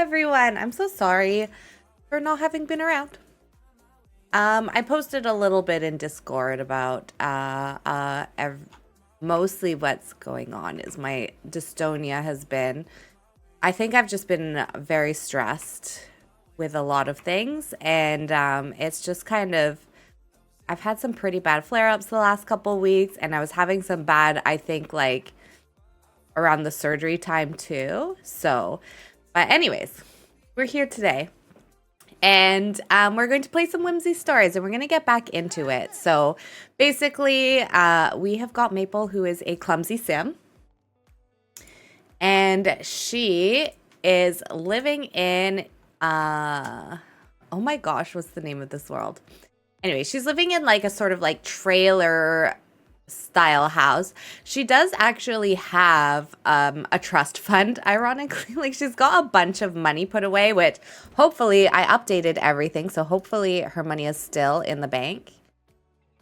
everyone. I'm so sorry for not having been around. I posted a little bit in Discord about mostly what's going on is my dystonia has been. I think I've just been very stressed with a lot of things, and it's just kind of. I've had some pretty bad flare-ups the last couple weeks, and I was having some bad, I think, like around the surgery time too. So, but anyways, we're here today. And we're going to play some Whimsy Stories, and we're going to get back into it. So basically, we have got Maple, who is a clumsy sim. And she is living in, oh my gosh, what's the name of this world? Anyway, she's living in like a sort of like trailer style house. She does actually have a trust fund, ironically. Like she's got a bunch of money put away, which hopefully I updated everything. So hopefully her money is still in the bank.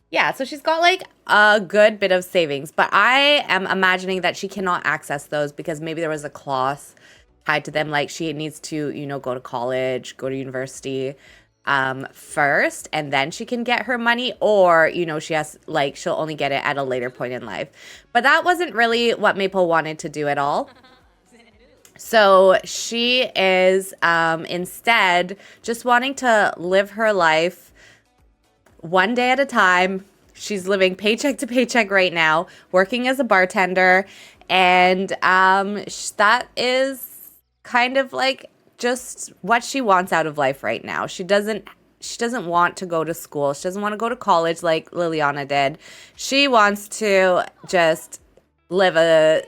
Yeah, so she's got like a good bit of savings, but I am imagining that she cannot access those because maybe there was a clause tied to them. Like she needs to, you know, go to college, go to university first, and then she can get her money, or you know, she has like she'll only get it at a later point in life. But that wasn't really what Maple wanted to do at all. So she is instead just wanting to live her life one day at a time. She's living paycheck to paycheck right now, working as a bartender, and that is kind of like just what she wants out of life right now. She doesn't want to go to school. She doesn't want to go to college like Liliana did. She wants to just live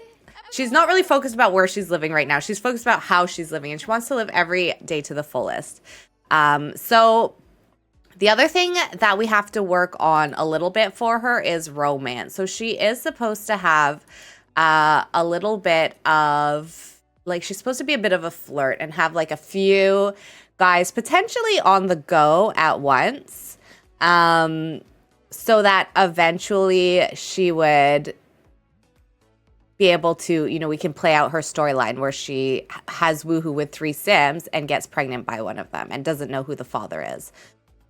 she's not really focused about where she's living right now. She's focused about how she's living, and she wants to live every day to the fullest. So the other thing that we have to work on a little bit for her is romance. So she is supposed to have a little bit of, like, she's supposed to be a bit of a flirt and have like a few guys potentially on the go at once, so that eventually she would be able to, you know, we can play out her storyline where she has woohoo with 3 Sims and gets pregnant by one of them and doesn't know who the father is.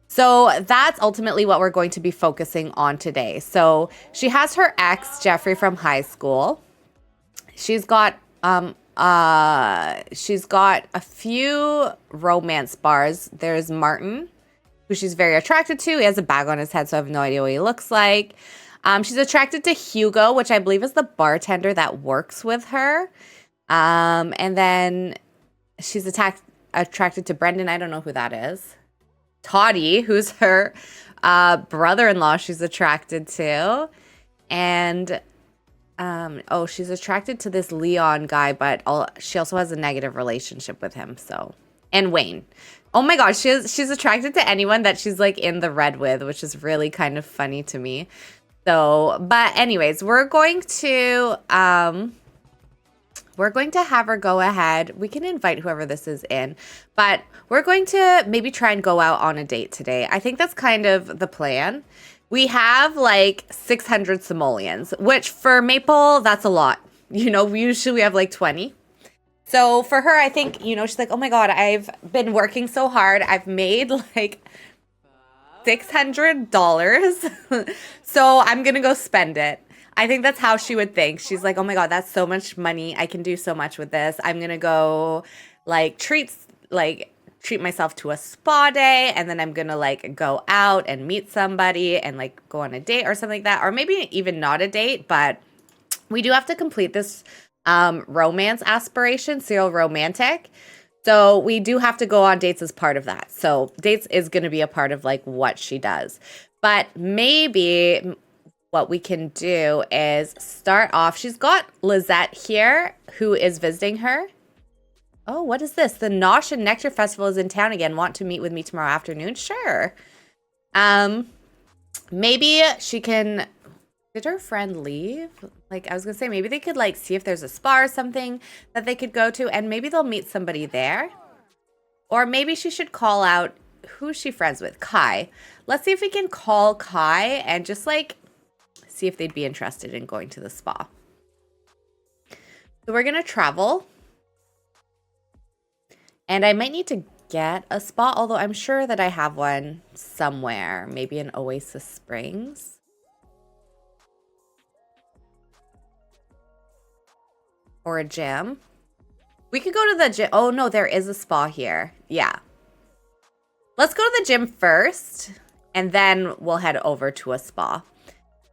So that's ultimately what we're going to be focusing on today. So she has her ex, Jeffrey, from high school. She's got a few romance bars. There's Martin, who she's very attracted to. He has a bag on his head, so I have no idea what he looks like. She's attracted to Hugo, which I believe is the bartender that works with her. And then she's attracted to Brendan. I don't know who that is. Toddy, who's her brother-in-law, she's attracted to. And she's attracted to this Leon guy, but she also has a negative relationship with him. So, and Wayne. Oh my gosh, she's attracted to anyone that she's like in the red with, which is really kind of funny to me. So, but anyways, we're going to have her go ahead. We can invite whoever this is in, but we're going to maybe try and go out on a date today. I think that's kind of the plan. We have like 600 simoleons, which for Maple, that's a lot. You know, usually we have like 20. So for her, I think, you know, she's like, oh my God, I've been working so hard. I've made like $600. So I'm going to go spend it. I think that's how she would think. She's like, oh my God, that's so much money. I can do so much with this. I'm going to go like treat myself to a spa day, and then I'm going to like go out and meet somebody and like go on a date or something like that. Or maybe even not a date, but we do have to complete this romance aspiration, serial romantic. So we do have to go on dates as part of that. So dates is going to be a part of like what she does. But maybe what we can do is start off. She's got Lizette here who is visiting her. Oh, what is this? The Nosh and Nectar Festival is in town again. Want to meet with me tomorrow afternoon? Sure. Maybe she can. Did her friend leave? Like, I was gonna say, maybe they could like see if there's a spa or something that they could go to, and maybe they'll meet somebody there. Or maybe she should call out who's she friends with? Kai. Let's see if we can call Kai and just like see if they'd be interested in going to the spa. So we're gonna travel. And I might need to get a spa, although I'm sure that I have one somewhere. Maybe in Oasis Springs. Or a gym. We could go to the gym. Oh, no, there is a spa here. Yeah. Let's go to the gym first, and then we'll head over to a spa.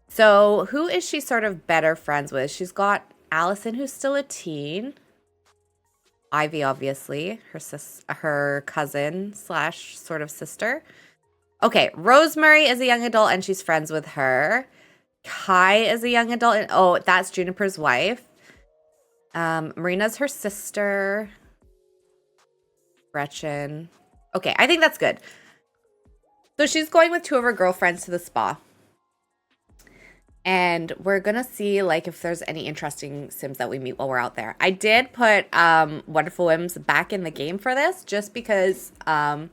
So who is she sort of better friends with? She's got Allison, who's still a teen. Ivy, obviously, her cousin slash sort of sister. Okay, Rosemary is a young adult, and she's friends with her. Kai is a young adult, and oh, that's Juniper's wife. Marina's her sister. Gretchen. Okay, I think that's good. So she's going with two of her girlfriends to the spa. And we're going to see like if there's any interesting Sims that we meet while we're out there. I did put Wonderful Whims back in the game for this just because I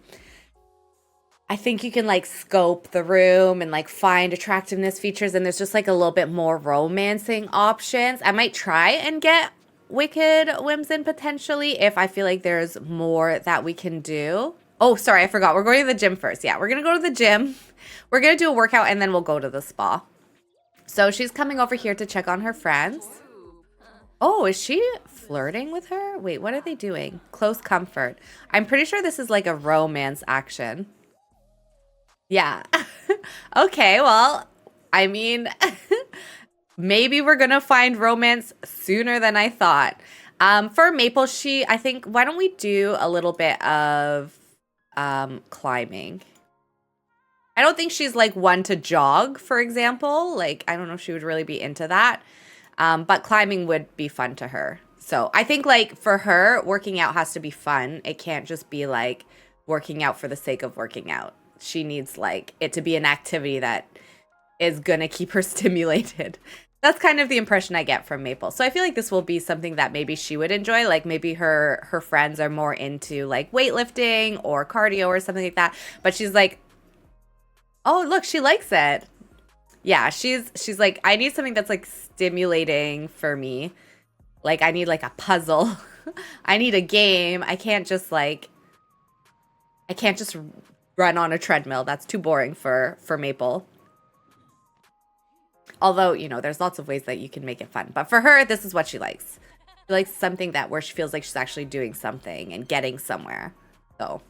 think you can like scope the room and like find attractiveness features, and there's just like a little bit more romancing options. I might try and get Wicked Whims in potentially if I feel like there's more that we can do. Oh, sorry, I forgot. We're going to the gym first. Yeah, we're going to go to the gym. We're going to do a workout and then we'll go to the spa. So she's coming over here to check on her friends. Oh, is she flirting with her? Wait, what are they doing? Close comfort. I'm pretty sure this is like a romance action. Yeah. Okay, well, I mean, maybe we're going to find romance sooner than I thought. For Maple, I think, why don't we do a little bit of climbing? I don't think she's like one to jog, for example. Like, I don't know if she would really be into that. But climbing would be fun to her. So I think like for her, working out has to be fun. It can't just be like working out for the sake of working out. She needs like it to be an activity that is going to keep her stimulated. That's kind of the impression I get from Maple. So I feel like this will be something that maybe she would enjoy. Like maybe her friends are more into like weightlifting or cardio or something like that. But she's like, oh, look, she likes it. Yeah, she's like, I need something that's like stimulating for me. Like I need like a puzzle. I need a game. I can't just run on a treadmill. That's too boring for Maple. Although, you know, there's lots of ways that you can make it fun. But for her, this is what she likes. She likes something that where she feels like she's actually doing something and getting somewhere. So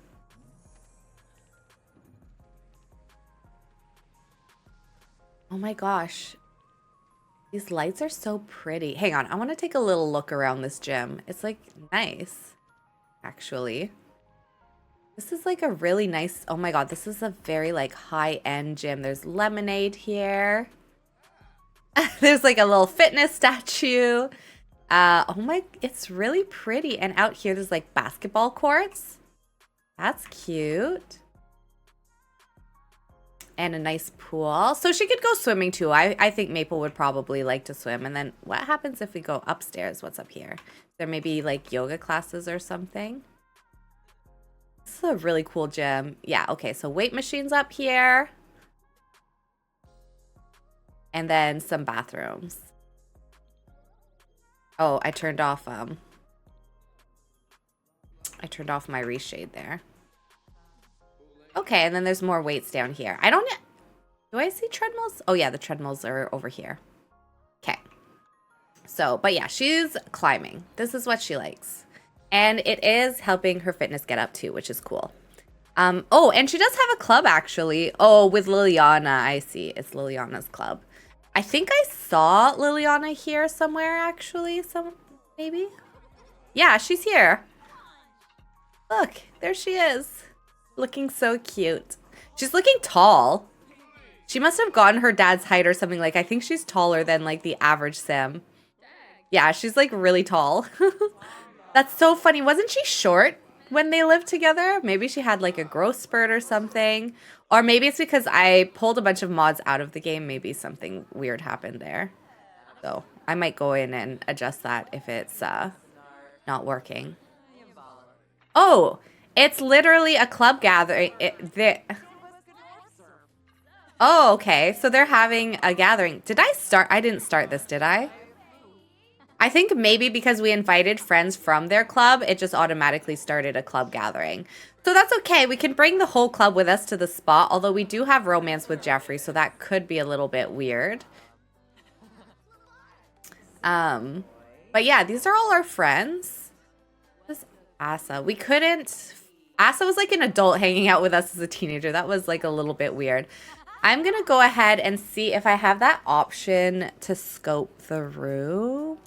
oh my gosh. These lights are so pretty. Hang on, I want to take a little look around this gym. It's like nice, actually. This is like a really nice, oh my god, this is a very like high-end gym. There's lemonade here. There's like a little fitness statue. Oh my, it's really pretty. And out here, there's like basketball courts. That's cute. And a nice pool. So she could go swimming too. I think Maple would probably like to swim. And then what happens if we go upstairs? What's up here? There may be like yoga classes or something. This is a really cool gym. Yeah, okay. So weight machines up here. And then some bathrooms. Oh, I turned off my reshade there. Okay, and then there's more weights down here. Do I see treadmills? Oh yeah, the treadmills are over here. Okay. So, but yeah, she's climbing. This is what she likes. And it is helping her fitness get up too, which is cool. Oh, and she does have a club actually. Oh, with Liliana, I see. It's Liliana's club. I think I saw Liliana here somewhere actually, maybe? Yeah, she's here. Look, there she is. Looking so cute. She's looking tall. She must have gotten her dad's height or something. Like, I think she's taller than, like, the average Sim. Yeah, she's, like, really tall. That's so funny. Wasn't she short when they lived together? Maybe she had, like, a growth spurt or something. Or maybe it's because I pulled a bunch of mods out of the game. Maybe something weird happened there. So, I might go in and adjust that if it's not working. Oh! It's literally a club gathering. Oh, okay. So they're having a gathering. Did I start? I didn't start this, did I? I think maybe because we invited friends from their club, it just automatically started a club gathering. So that's okay. We can bring the whole club with us to the spot, although we do have romance with Jeffrey, so that could be a little bit weird. But yeah, these are all our friends. This Asa. We couldn't... Asa was like an adult hanging out with us as a teenager. That was like a little bit weird. I'm going to go ahead and see if I have that option to scope the room.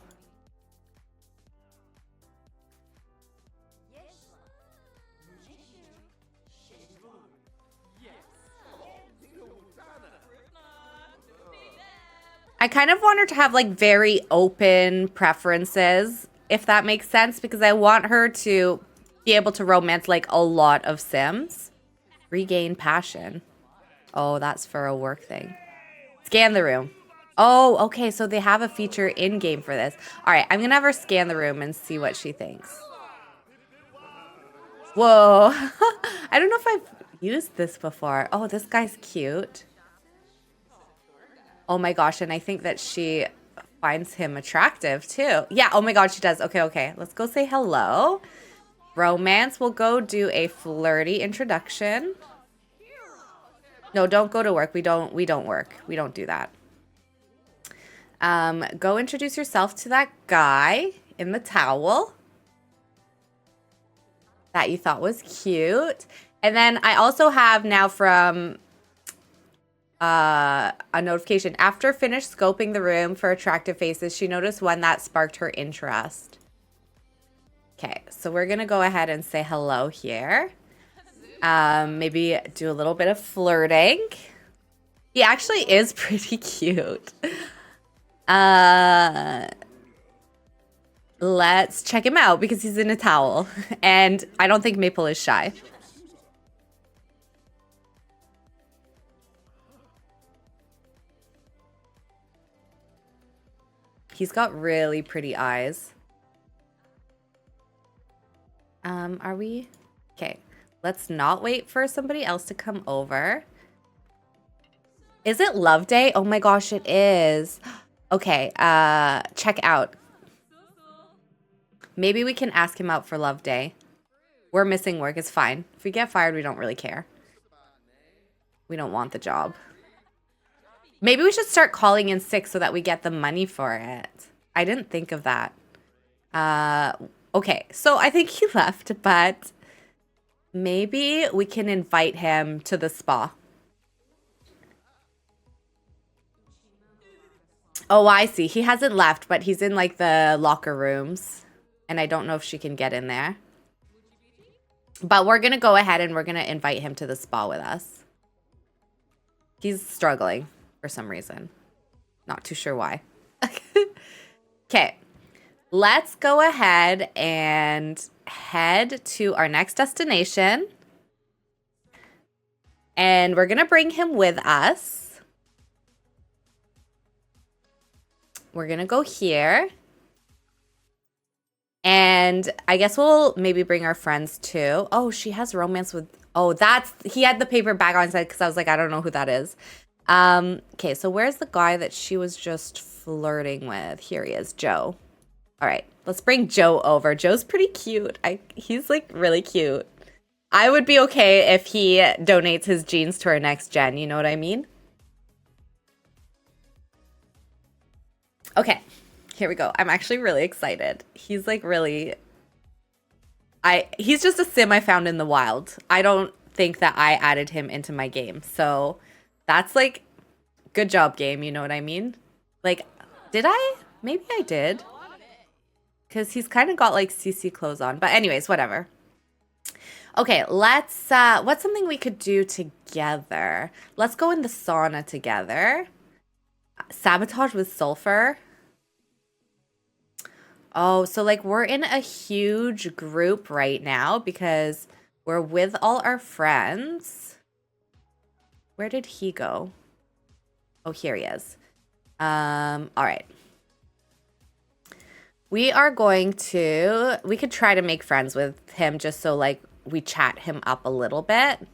I kind of want her to have like very open preferences, if that makes sense, because I want her to be able to romance like a lot of Sims. Regain passion. Oh, that's for a work thing. Scan the room. Oh, okay, so they have a feature in-game for this. All right, I'm going to have her scan the room and see what she thinks. Whoa. I don't know if I've used this before. Oh, this guy's cute. Oh my gosh, and I think that she finds him attractive too. Yeah, oh my god, she does. Okay, okay. Let's go say hello. Romance, we'll go do a flirty introduction. No, don't go to work. We don't work. We don't do that. Go introduce yourself to that guy in the towel that you thought was cute. And then I also have now from a notification. After finished scoping the room for attractive faces, she noticed one that sparked her interest. Okay, so we're gonna go ahead and say hello here. Maybe do a little bit of flirting. He actually is pretty cute. Let's check him out because he's in a towel. And I don't think Maple is shy. He's got really pretty eyes. Are we? Okay. Let's not wait for somebody else to come over. Is it Love Day? Oh my gosh, it is. Okay, check out. Maybe we can ask him out for Love Day. We're missing work. It's fine. If we get fired, we don't really care. We don't want the job. Maybe we should start calling in sick so that we get the money for it. I didn't think of that. Okay, so I think he left, but maybe we can invite him to the spa. Oh, I see. He hasn't left, but he's in like the locker rooms. And I don't know if she can get in there. But we're going to go ahead and we're going to invite him to the spa with us. He's struggling for some reason. Not too sure why. Okay. Let's go ahead and head to our next destination. And we're going to bring him with us. We're going to go here. And I guess we'll maybe bring our friends too. Oh, she has romance with... Oh, he had the paper bag on his head because I was like, I don't know who that is. Okay, so where's the guy that she was just flirting with? Here he is, Joe. All right, let's bring Joe over. Joe's pretty cute. He's like really cute. I would be okay if he donates his genes to our next gen. You know what I mean? Okay, here we go. I'm actually really excited. He's like really... He's just a sim I found in the wild. I don't think that I added him into my game. So that's like, good job, game. You know what I mean? Like, did I? Maybe I did. Because he's kind of got like CC clothes on. But anyways, whatever. Okay, let's, what's something we could do together? Let's go in the sauna together. Sabotage with sulfur. Oh, so like we're in a huge group right now because we're with all our friends. Where did he go? Oh, here he is. All right. We are going to, we could try to make friends with him just so like we chat him up a little bit.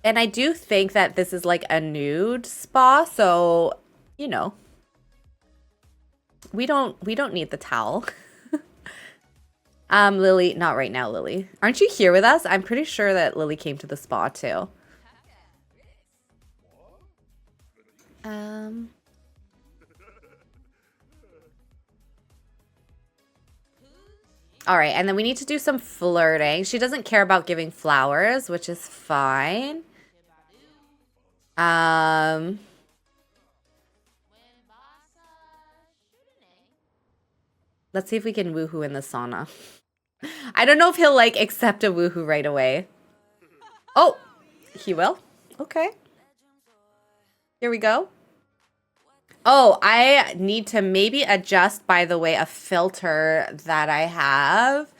And I do think that this is like a nude spa, so, you know, we don't need the towel. Lily, not right now, Lily. Aren't you here with us? I'm pretty sure that Lily came to the spa too. All right, and then we need to do some flirting. She doesn't care about giving flowers, which is fine. Let's see if we can woohoo in the sauna. I don't know if he'll like accept a woohoo right away. Oh, he will? Okay. Here we go. Oh, I need to maybe adjust, by the way, a filter that I have.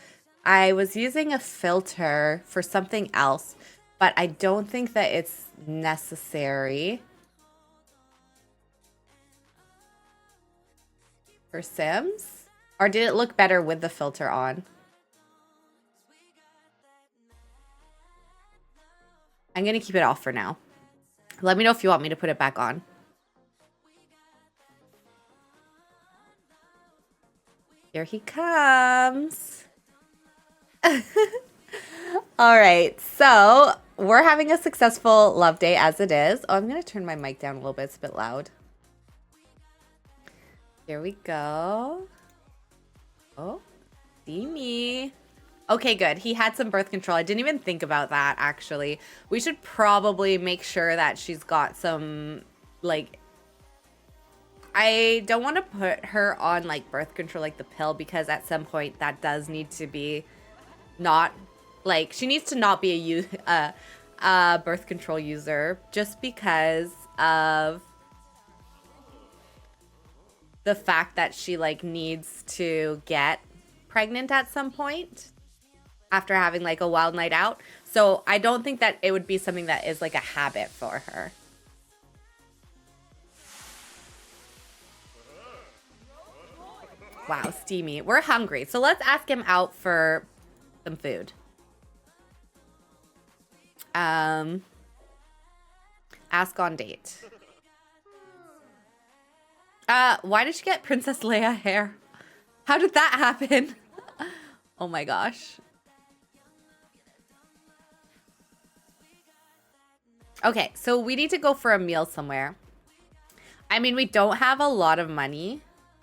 I was using a filter for something else, but I don't think that it's necessary for Sims. Or did it look better with the filter on? I'm going to keep it off for now. Let me know if you want me to put it back on. Here he comes. All right, so we're having a successful love day as it is. Oh, I'm going to turn my mic down a little bit. It's a bit loud. Here we go. Oh, see me. Okay, good. He had some birth control. I didn't even think about that, actually. We should probably make sure that she's got some, like... I don't want to put her on, like, birth control, like the pill, because at some point that does need to be not... Like, she needs to not be a birth control user just because of the fact that she, like, needs to get pregnant at some point after having, like, a wild night out. So I don't think that it would be something that is, like, a habit for her. Wow, steamy. We're hungry. So let's ask him out for some food. Ask on date. Why did she get Princess Leia hair? How did that happen? Oh my gosh. Okay, so we need to go for a meal somewhere. I mean, we don't have a lot of money.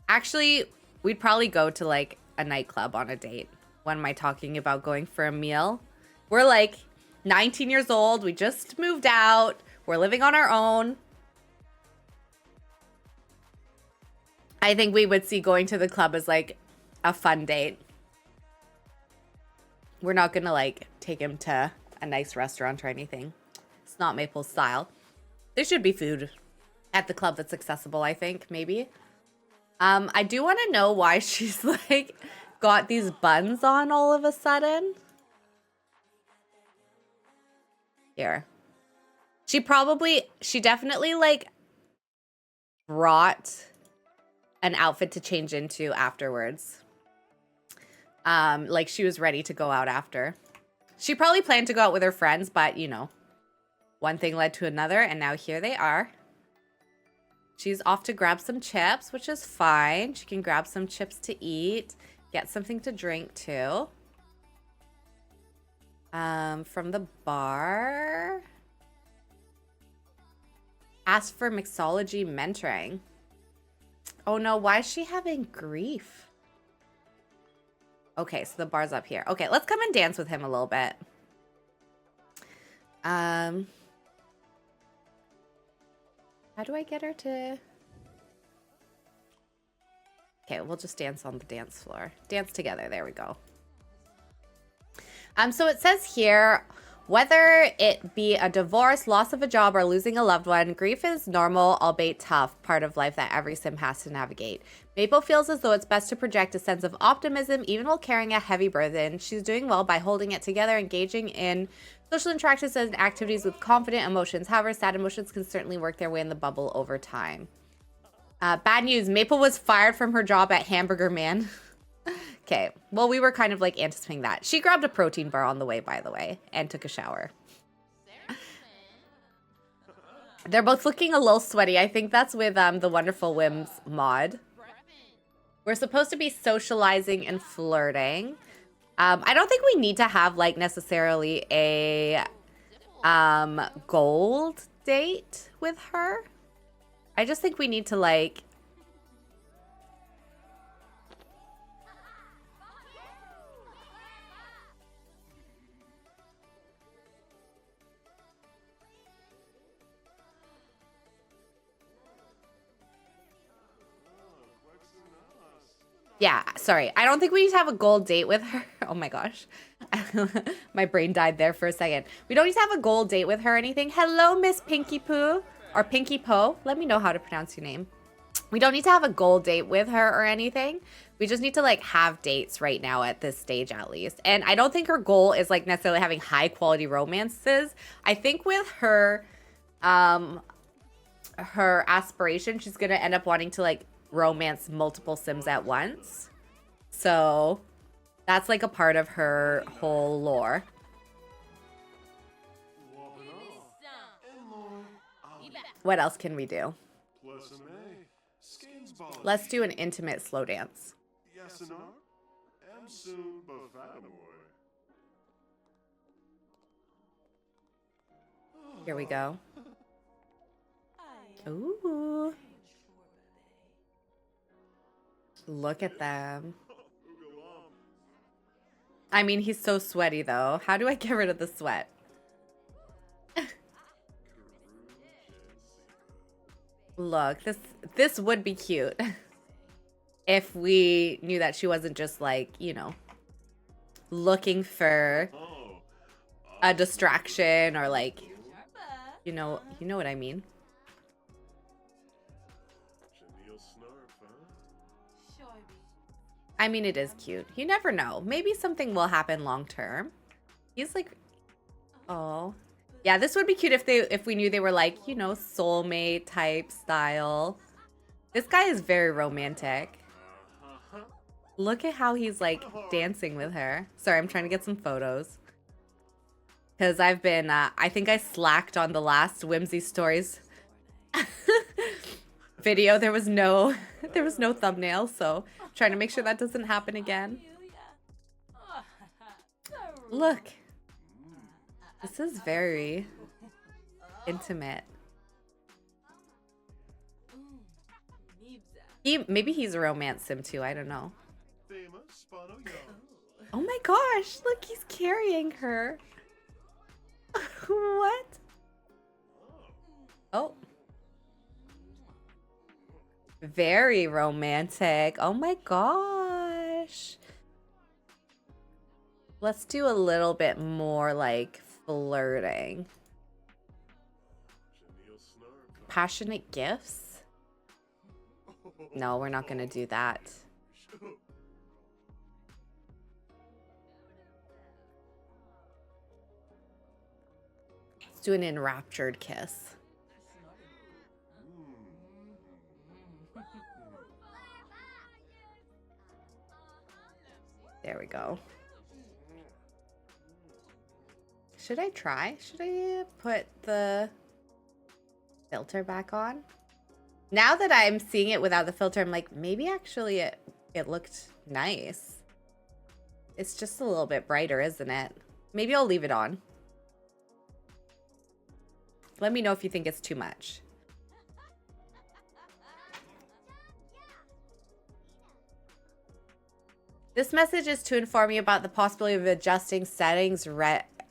Actually, we'd probably go to like a nightclub on a date. When am I talking about going for a meal? We're like 19 years old. We just moved out. We're living on our own. I think we would see going to the club as like a fun date. We're not gonna like take him to a nice restaurant or anything. It's not Maple style. There should be food at the club that's accessible, I think, maybe. I do want to know why she's like got these buns on all of a sudden. Here. She definitely like brought an outfit to change into afterwards. Like she was ready to go out after. She probably planned to go out with her friends, but you know, one thing led to another and now here they are. She's off to grab some chips, which is fine. She can grab some chips to eat, get something to drink too. From the bar. Ask for mixology mentoring. Oh no, why is she having grief? Okay, so the bar's up here. Okay, let's come and dance with him a little bit. How do I get her to... Okay, we'll just dance on the dance floor. Dance together, there we go. So it says here, whether it be a divorce, loss of a job, or losing a loved one, grief is normal, albeit tough, part of life that every sim has to navigate. Maple feels as though it's best to project a sense of optimism, even while carrying a heavy burden. She's doing well by holding it together, engaging in social interactions and activities with confident emotions. However, sad emotions can certainly work their way in the bubble over time. Bad news, Maple was fired from her job at Hamburger Man. Okay, well, we were kind of like anticipating that. She grabbed a protein bar on the way, by the way, and took a shower. They're both looking a little sweaty. I think that's with the Wonderful Whims mod. We're supposed to be socializing and flirting. I don't think we need to have like necessarily a gold date with her. I just think we need to like yeah, sorry. I don't think we need to have a gold date with her. Oh my gosh. My brain died there for a second. We don't need to have a gold date with her or anything. Hello, Miss Pinky Poo. Or Pinky Po. Let me know how to pronounce your name. We don't need to have a gold date with her or anything. We just need to like have dates right now at this stage at least. And I don't think her goal is like necessarily having high quality romances. I think with her her aspiration, she's gonna end up wanting to like romance multiple Sims at once. So that's like a part of her whole lore. What else can we do? Let's do an intimate slow dance. Here we go. Ooh. Look at them. I mean, he's so sweaty though. How do I get rid of the sweat? Look, this would be cute if we knew that she wasn't just like, you know, looking for a distraction or like, you know what I mean. I mean, it is cute. You never know. Maybe something will happen long term. He's like, oh. Yeah, this would be cute if we knew they were like, you know, soulmate type style. This guy is very romantic. Look at how he's like dancing with her. Sorry, I'm trying to get some photos. Because I've been, I think I slacked on the last Whimsy Stories video. There was no thumbnail, so I'm trying to make sure that doesn't happen again. Look. This is very intimate. Maybe he's a romance sim too, I don't know. Oh my gosh, look, he's carrying her. What? Oh. Very romantic. Oh my gosh. Let's do a little bit more like flirting. Passionate gifts? No, we're not gonna do that. Let's do an enraptured kiss. There we go. Should I try? Should I put the filter back on? Now that I'm seeing it without the filter, I'm like, maybe actually it looked nice. It's just a little bit brighter, isn't it? Maybe I'll leave it on. Let me know if you think it's too much. This message is to inform you about the possibility of adjusting settings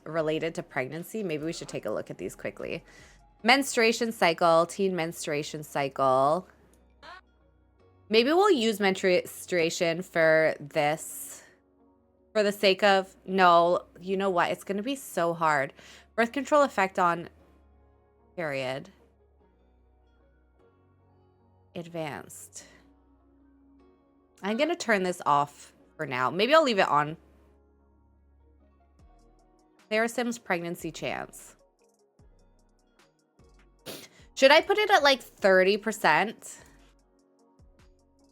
related to pregnancy. Maybe we should take a look at these quickly. Menstruation cycle, teen menstruation cycle. Maybe we'll use menstruation for this. For the sake of, no, you know what? It's going to be so hard. Birth control effect on period. Advanced. I'm going to turn this off for now. Maybe I'll leave it on. Sarah Sims pregnancy chance. Should I put it at like 30%?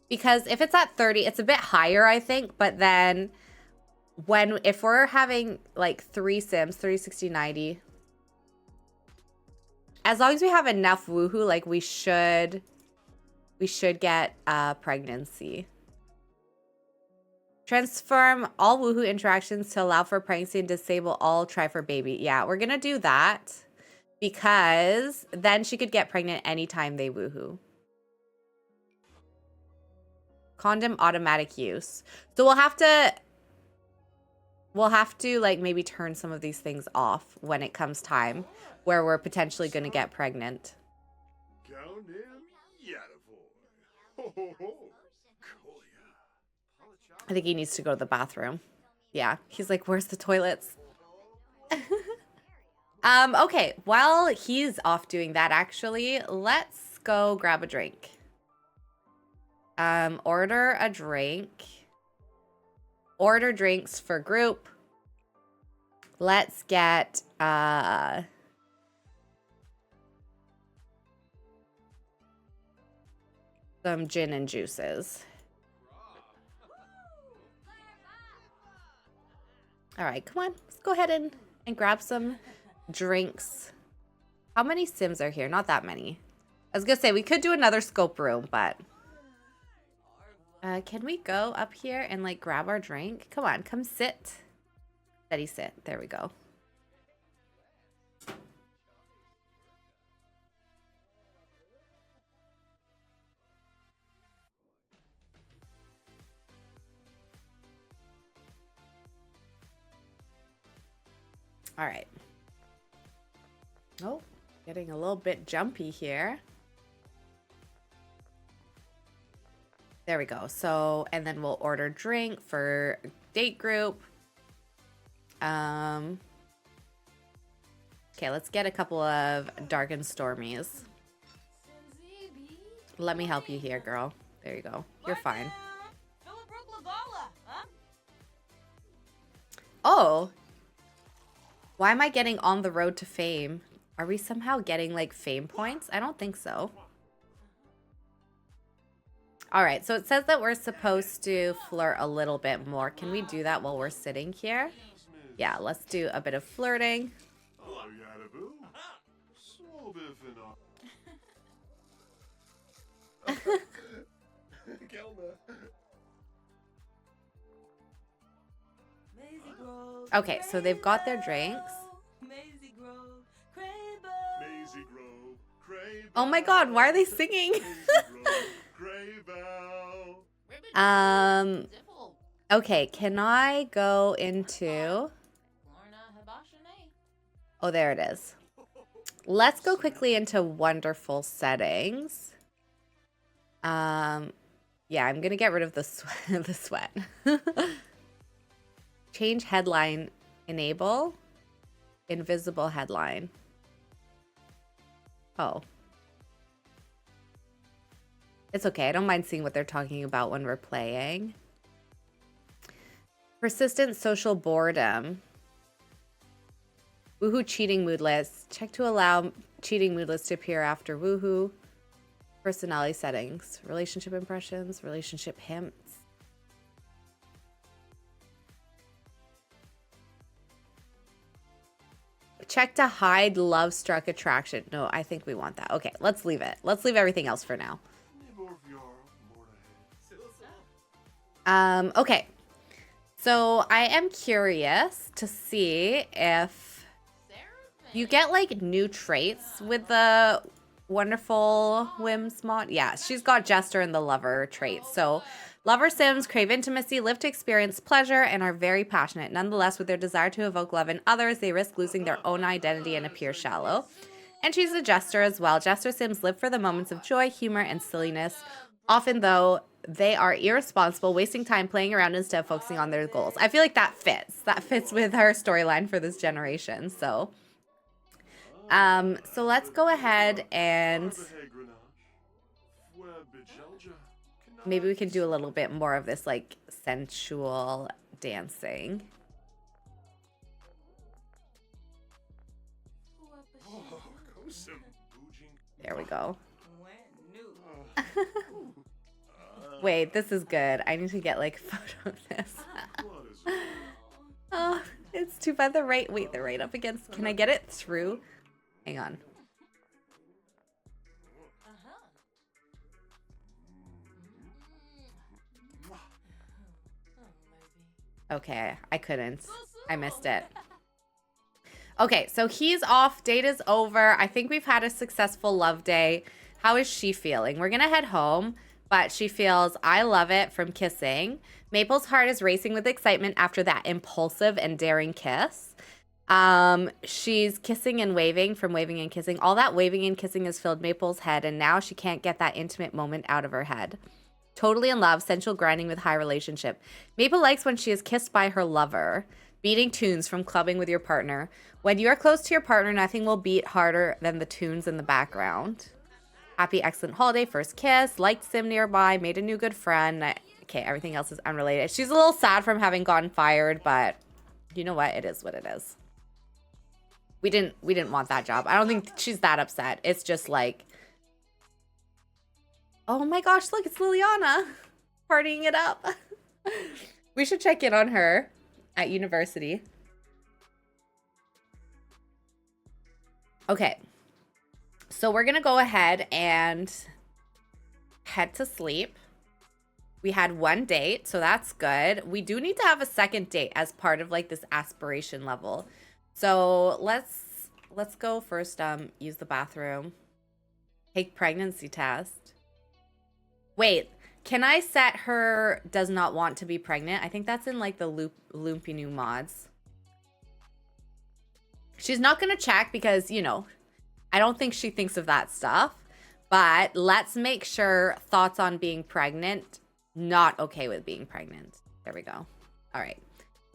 Because if it's at 30, it's a bit higher, I think. But then if we're having like 3 Sims, 30, 60, 90. as long as we have enough woohoo, like we should get pregnancy. Transform all woohoo interactions to allow for pregnancy and disable all try for baby. Yeah, we're gonna do that because then she could get pregnant anytime they woohoo. Condom automatic use. So we'll have to like maybe turn some of these things off when it comes time where we're potentially going to get pregnant. I think he needs to go to the bathroom. Yeah, he's like, where's the toilets? Okay, while he's off doing that, actually, let's go grab a drink. Order a drink. Order drinks for group. Let's get some gin and juices. All right, come on. Let's go ahead and grab some drinks. How many Sims are here? Not that many. I was gonna say we could do another scope room, but can we go up here and like grab our drink? Come on, come sit. Steady sit. There we go. All right. Oh, getting a little bit jumpy here. There we go. So, and then we'll order drink for date group. Okay, let's get a couple of dark and stormies. Let me help you here, girl. There you go. You're fine. Oh. Why am I getting on the road to fame? Are we somehow getting like fame points? I don't think so. All right, so it says that we're supposed to flirt a little bit more. Can we do that while we're sitting here? Yeah, let's do a bit of flirting. Okay, so they've got their drinks. Oh my god, why are they singing? Okay, can I go into... Oh, there it is. Let's go quickly into wonderful settings. Yeah, I'm gonna get rid of the sweat. Change headline, enable, invisible headline. Oh. It's okay. I don't mind seeing what they're talking about when we're playing. Persistent social boredom. Woohoo cheating mood list. Check to allow cheating mood list to appear after woohoo. Personality settings. Relationship impressions. Relationship hints. Check to hide love struck attraction. No, I think we want that. Okay, let's leave it. Let's leave everything else for now. Okay. So I am curious to see if you get like new traits with the wonderful Whims mod. Yeah, she's got Jester and the lover traits. So lover Sims crave intimacy, live to experience pleasure, and are very passionate. Nonetheless, with their desire to evoke love in others, they risk losing their own identity and appear shallow. And she's a Jester as well. Jester Sims live for the moments of joy, humor, and silliness, often though they are irresponsible, wasting time playing around instead of focusing on their goals. I feel like that fits. That fits with our storyline for this generation. So let's go ahead and maybe we can do a little bit more of this like sensual dancing. There we go. Wait, this is good. I need to get like a photo of this. Oh, it's too bad they're right. Wait, they're right up against. Can I get it through? Hang on. Okay, I couldn't. I missed it. Okay, so he's off. Date is over. I think we've had a successful love day. How is she feeling? We're gonna head home, but she feels I love it from kissing. Maple's heart is racing with excitement after that impulsive and daring kiss. She's kissing and waving from waving and kissing. All that waving and kissing has filled Maple's head, and now she can't get that intimate moment out of her head. Totally in love, sensual grinding with high relationship. Maple likes when she is kissed by her lover. Beating tunes from clubbing with your partner. When you are close to your partner, nothing will beat harder than the tunes in the background. Happy, excellent holiday, first kiss, liked Sim nearby, made a new good friend. Okay, everything else is unrelated. She's a little sad from having gotten fired, but you know what? It is what it is. We didn't want that job. I don't think she's that upset. It's just like, oh my gosh, look, it's Liliana partying it up. We should check in on her at university. Okay. So we're going to go ahead and head to sleep. We had one date, so that's good. We do need to have a second date as part of like this aspiration level. So let's go first use the bathroom. Take pregnancy test. Wait, can I set her does not want to be pregnant? I think that's in like the Loopy New mods. She's not going to check because, you know, I don't think she thinks of that stuff. But let's make sure thoughts on being pregnant, not okay with being pregnant. There we go. All right.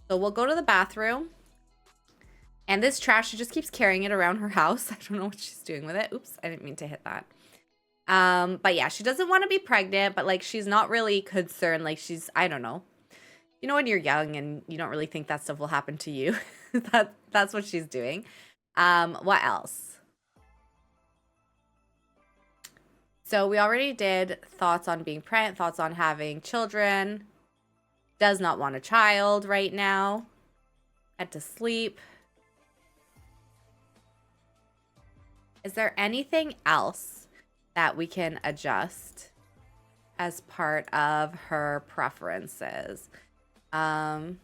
So we'll go to the bathroom. And this trash, she just keeps carrying it around her house. I don't know what she's doing with it. Oops, I didn't mean to hit that. But yeah, she doesn't want to be pregnant, but like she's not really concerned. Like she's, I don't know. You know when you're young and you don't really think that stuff will happen to you. That's what she's doing. What else? So we already did thoughts on being pregnant, thoughts on having children. Does not want a child right now. Head to sleep. Is there anything else that we can adjust as part of her preferences? Carry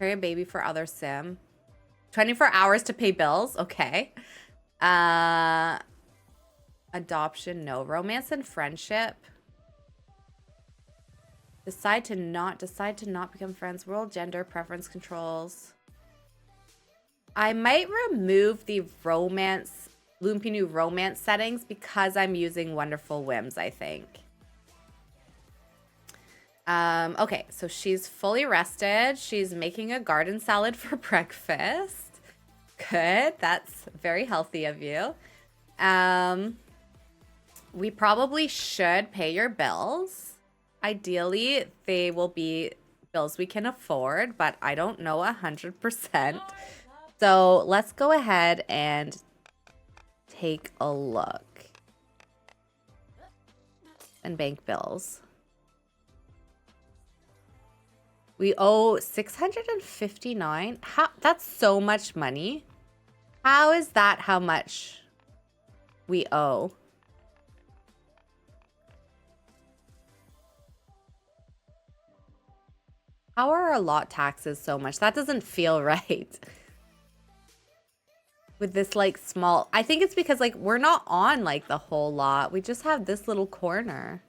a baby for other sim. 24 hours to pay bills. Okay. Adoption, no. Romance and friendship. Decide to not become friends. World, gender, preference controls. I might remove the romance, Loopy New romance settings because I'm using Wonderful Whims, I think. Okay, so she's fully rested. She's making a garden salad for breakfast. Good. That's very healthy of you. We probably should pay your bills. Ideally, they will be bills we can afford, but I don't know 100%. So let's go ahead and take a look. And bank bills. We owe $659. How? That's so much money. How is that how much we owe? How are our lot taxes so much? That doesn't feel right. With this like small, I think it's because like we're not on like the whole lot. We just have this little corner.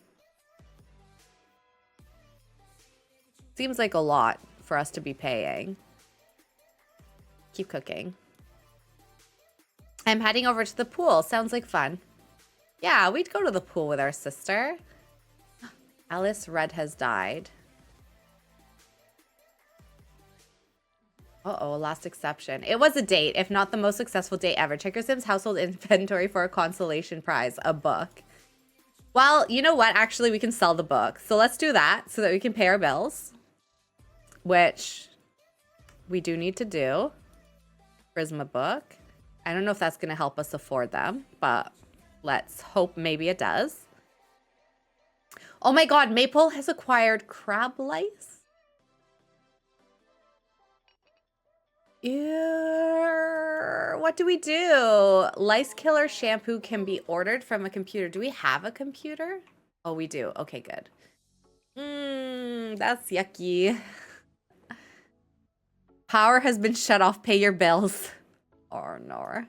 Seems like a lot for us to be paying. Keep cooking. I'm heading over to the pool. Sounds like fun. Yeah, we'd go to the pool with our sister. Alice Red has died. Uh-oh, last exception. It was a date, if not the most successful date ever. Check your Sims household inventory for a consolation prize, a book. Well, you know what? Actually, we can sell the book. So let's do that so that we can pay our bills. Which we do need to do. Prisma book. I don't know if that's going to help us afford them, but let's hope maybe it does. Oh my god, Maple has acquired crab lice. Ew, what do we do? Lice killer shampoo can be ordered from a computer. Do we have a computer? Oh, we do. Okay, good. That's yucky. Power has been shut off. Pay your bills. Oh, no.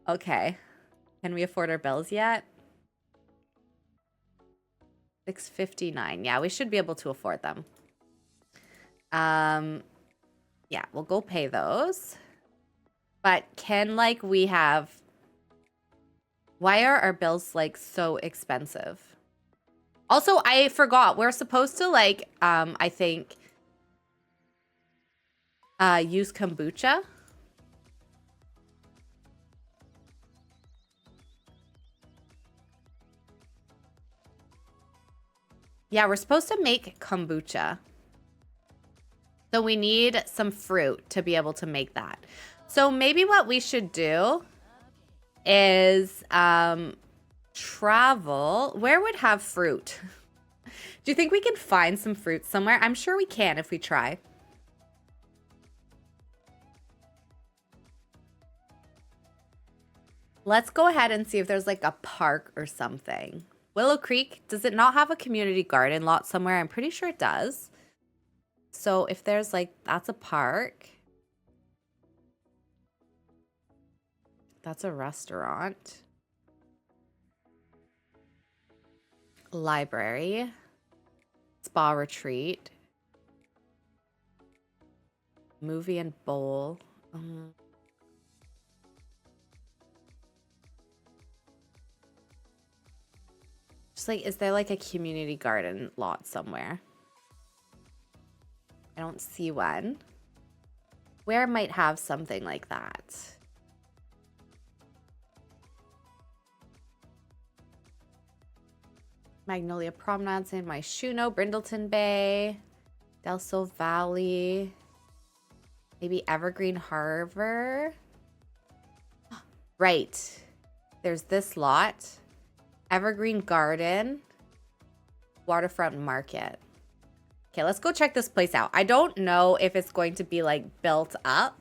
Okay. Can we afford our bills yet? $6.59. Yeah, we should be able to afford them. Yeah, we'll go pay those. But can, like, we have... Why are our bills, like, so expensive? Also, I forgot. We're supposed to, like, I think... use kombucha. Yeah, we're supposed to make kombucha. So we need some fruit to be able to make that. So maybe what we should do is travel. Where would have fruit? Do you think we can find some fruit somewhere? I'm sure we can if we try. Let's go ahead and see if there's like a park or something. Willow Creek, does it not have a community garden lot somewhere? I'm pretty sure it does. So if there's like, that's a park. That's a restaurant. Library. Spa retreat. Movie and bowl. Just like, is there like a community garden lot somewhere? I don't see one. Where might have something like that? Magnolia Promenade, San Myshuno, Brindleton Bay, Delso Valley, maybe Evergreen Harbor. Right. There's this lot. Evergreen Garden, Waterfront Market. Okay, let's go check this place out. I don't know if it's going to be like built up,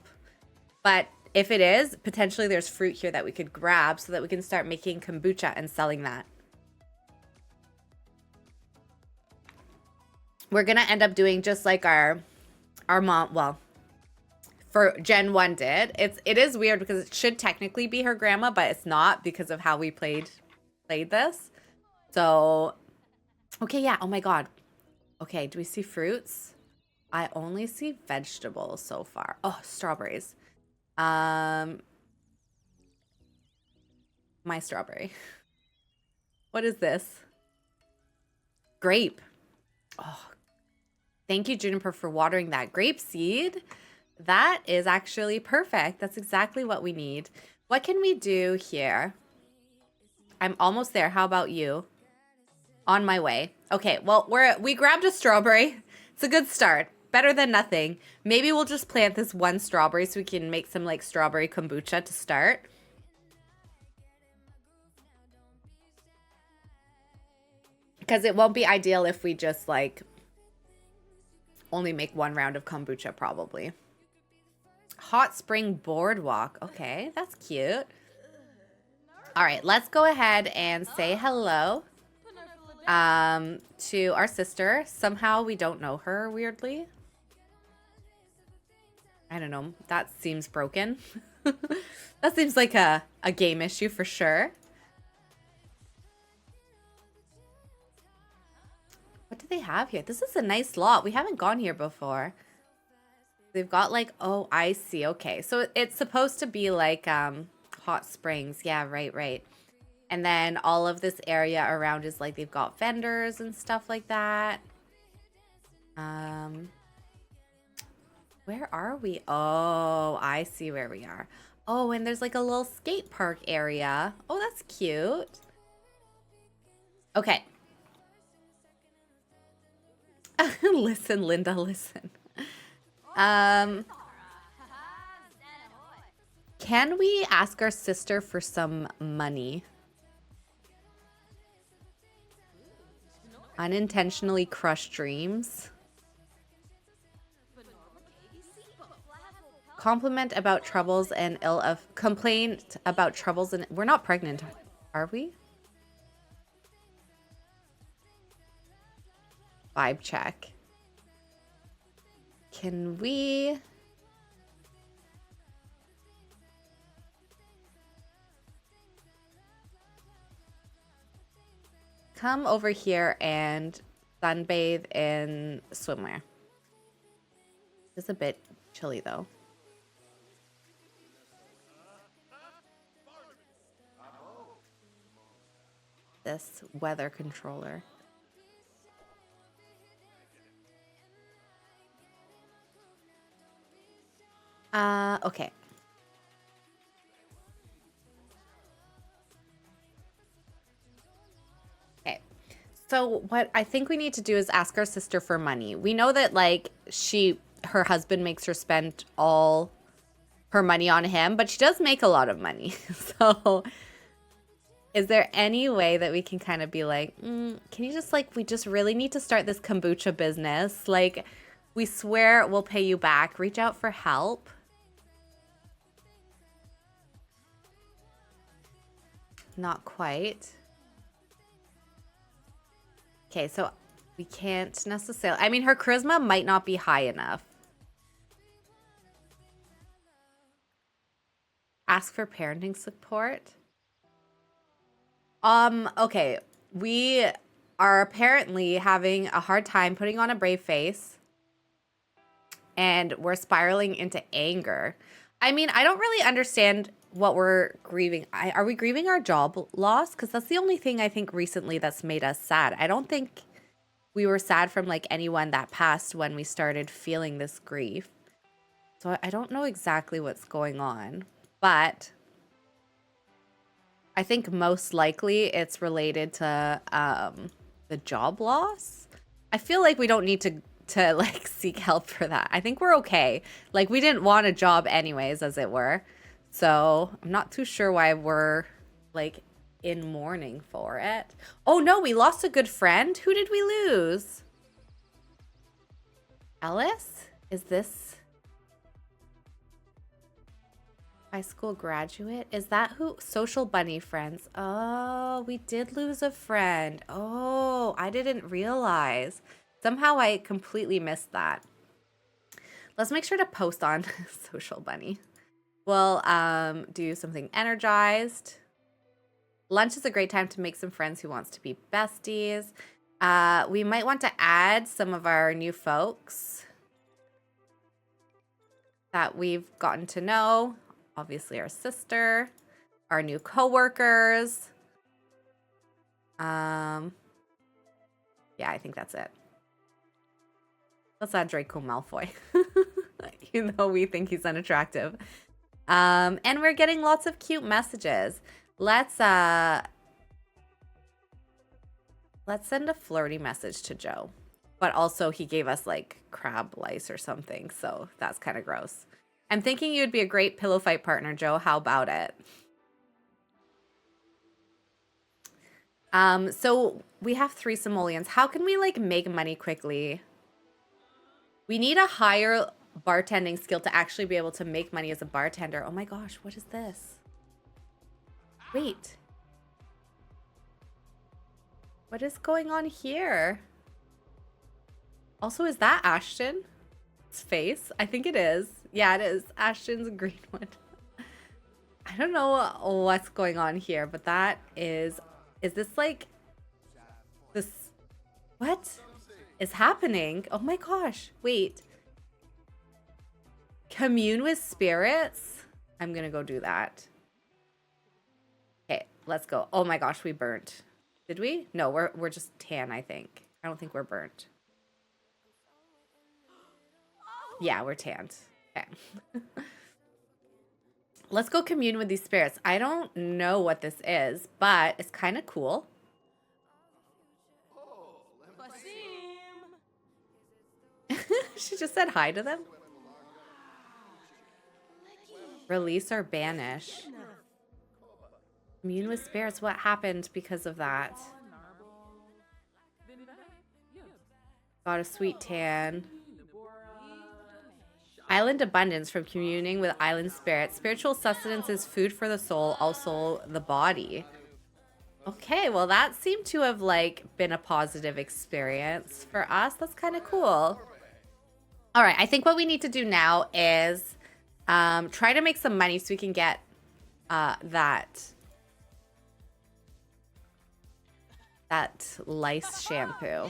but if it is, potentially there's fruit here that we could grab so that we can start making kombucha and selling that. We're going to end up doing just like our mom, well, for Gen 1 did. It is weird because it should technically be her grandma, but it's not because of how we played this. So, okay, yeah. Oh my God. Okay, do we see fruits? I only see vegetables so far. Oh, strawberries. My strawberry. What is this? Grape. Oh, thank you, Juniper, for watering that grape seed. That is actually perfect. That's exactly what we need. What can we do here? I'm almost there. How about you? On my way. Okay, well, we grabbed a strawberry. It's a good start. Better than nothing. Maybe we'll just plant this one strawberry so we can make some like strawberry kombucha to start. Because it won't be ideal if we just like only make one round of kombucha probably. Hot Spring Boardwalk. Okay, that's cute. All right, let's go ahead and say hello to our sister. Somehow we don't know her, weirdly. I don't know. That seems broken. That seems like a game issue for sure. What do they have here? This is a nice lot. We haven't gone here before. They've got like, oh, I see. Okay, so it's supposed to be like hot springs. Yeah, right. And then all of this area around is like they've got vendors and stuff like that. Where are we? Oh, I see where we are. Oh, and there's like a little skate park area. Oh, that's cute. Okay. Listen, Linda, listen. Can we ask our sister for some money? Unintentionally crushed dreams. Compliment about troubles and complaint about troubles and we're not pregnant, are we? Vibe check. Can we come over here and sunbathe in swimwear. It's a bit chilly though. This weather controller. Okay. Okay. So what I think we need to do is ask our sister for money. We know that like her husband makes her spend all her money on him, but she does make a lot of money. So is there any way that we can kind of be like, can you just like, we just really need to start this kombucha business. Like we swear we'll pay you back. Reach out for help. Not quite. Okay, so we can't necessarily... I mean, her charisma might not be high enough. Ask for parenting support. Okay. We are apparently having a hard time putting on a brave face. And we're spiraling into anger. I mean, I don't really understand what we're grieving. Are we grieving our job loss? Because that's the only thing I think recently that's made us sad. I don't think we were sad from like anyone that passed when we started feeling this grief. So I don't know exactly what's going on, but I think most likely it's related to the job loss. I feel like we don't need to like seek help for that. I think we're okay. Like we didn't want a job anyways, as it were. So I'm not too sure why we're like in mourning for it. Oh no, we lost a good friend. Who did we lose? Ellis? Is this high school graduate? Is that who? Social bunny friends. Oh, we did lose a friend. Oh, I didn't realize. Somehow I completely missed that. Let's make sure to post on Social Bunny. We'll do something energized. Lunch is a great time to make some friends who wants to be besties. We might want to add some of our new folks that we've gotten to know. Obviously our sister, our new coworkers. Yeah, I think that's it. Let's add Draco Malfoy. Even though we think he's unattractive. And we're getting lots of cute messages. Let's send a flirty message to Joe. But also he gave us like crab lice or something, so that's kind of gross. I'm thinking you'd be a great pillow fight partner, Joe. How about it? So we have 3 simoleons. How can we like make money quickly? We need a higher bartending skill to actually be able to make money as a bartender. Oh my gosh, what is this? Wait. What is going on here? Also, is that Ashton's face? I think it is. Yeah, it is. Ashton's Greenwood. I don't know what's going on here, but that is this like this? What is happening? Oh my gosh. Wait. Commune with spirits? I'm gonna go do that. Okay, let's go. Oh my gosh, we burnt. Did we? No, we're just tan, I think. I don't think we're burnt. Yeah, we're tanned. Okay. Let's go commune with these spirits. I don't know what this is, but it's kind of cool. She just said hi to them. Release or banish. Commune with spirits. What happened because of that? Got a sweet tan. Island abundance from communing with island spirits. Spiritual sustenance is food for the soul, also the body. Okay, well that seemed to have like been a positive experience for us. That's kind of cool. All right, I think what we need to do now is try to make some money so we can get that that lice shampoo. So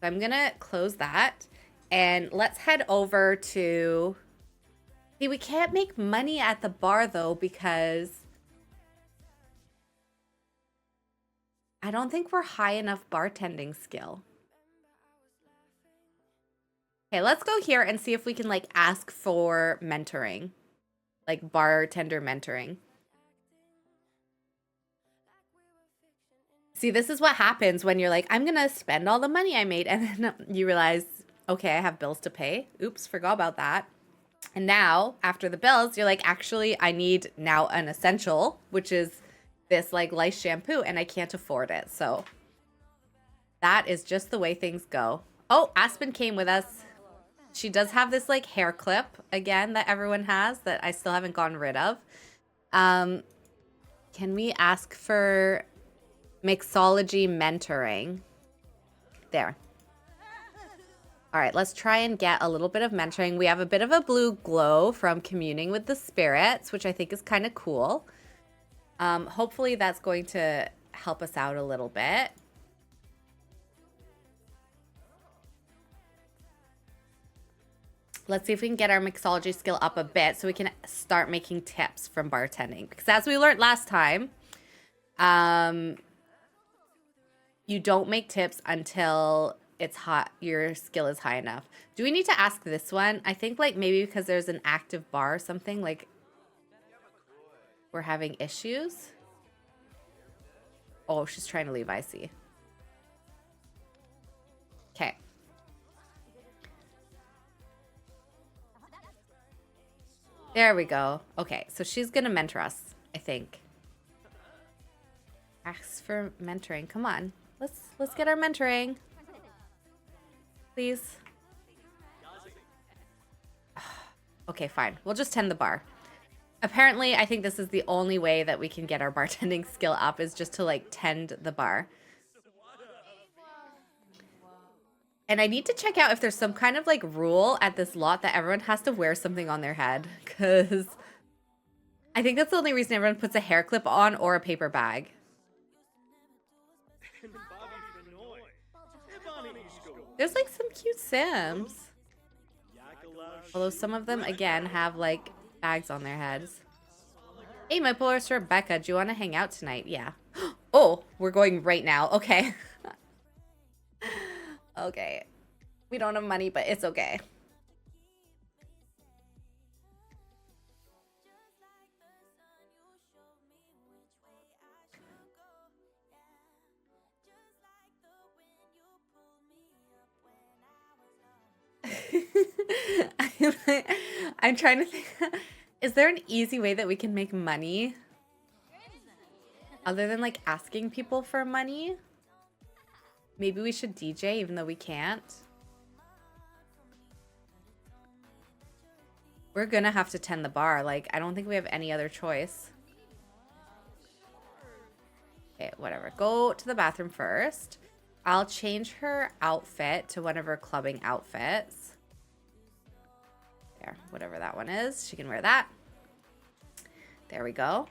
I'm gonna close that and let's head over to... See, we can't make money at the bar though because I don't think we're high enough bartending skill. Okay, let's go here and see if we can like ask for mentoring, like bartender mentoring. See, this is what happens when you're like, I'm gonna spend all the money I made, and then you realize, okay, I have bills to pay. Oops, forgot about that. And now, after the bills, you're like, actually, I need now an essential, which is this like lice shampoo, and I can't afford it. So that is just the way things go. Oh, Aspen came with us. She does have this like hair clip again that everyone has that I still haven't gotten rid of. Can we ask for mixology mentoring? There. All right, let's try and get a little bit of mentoring. We have a bit of a blue glow from communing with the spirits, which I think is kind of cool. Hopefully that's going to help us out a little bit. Let's see if we can get our mixology skill up a bit so we can start making tips from bartending. Because as we learned last time, you don't make tips until it's hot, your skill is high enough. Do we need to ask this one? I think like maybe because there's an active bar or something, like we're having issues. Oh, she's trying to leave, I see. Okay. There we go. Okay, so she's gonna mentor us, I think. Ask for mentoring. Come on. Let's get our mentoring. Please. Okay, fine. We'll just tend the bar. Apparently, I think this is the only way that we can get our bartending skill up is just to like tend the bar. And I need to check out if there's some kind of like rule at this lot that everyone has to wear something on their head. Because I think that's the only reason everyone puts a hair clip on or a paper bag. There's like some cute Sims. Although some of them, again, have like bags on their heads. Hey, my polar sister Rebecca, do you want to hang out tonight? Yeah. Oh, we're going right now. Okay. Okay. We don't have money, but it's okay. I'm trying to think. Is there an easy way that we can make money? Other than like asking people for money? Maybe we should DJ even though we can't. We're gonna have to tend the bar. Like, I don't think we have any other choice. Okay, whatever. Go to the bathroom first. I'll change her outfit to one of her clubbing outfits. There, whatever that one is. She can wear that. There we go.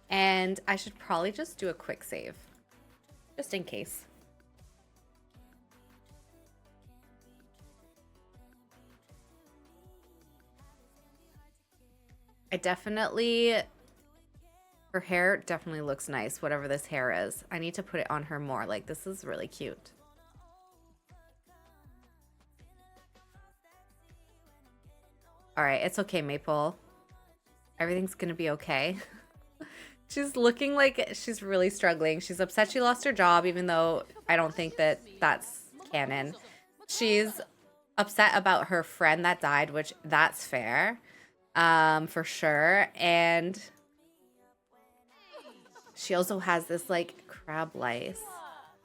And I should probably just do a quick save. Just in case. I definitely... Her hair definitely looks nice, whatever this hair is. I need to put it on her more. Like, this is really cute. All right, it's okay, Maple. Everything's gonna be okay. She's looking like she's really struggling. She's upset she lost her job, even though I don't think that that's canon. She's upset about her friend that died, which that's fair, for sure. And she also has this like crab lice.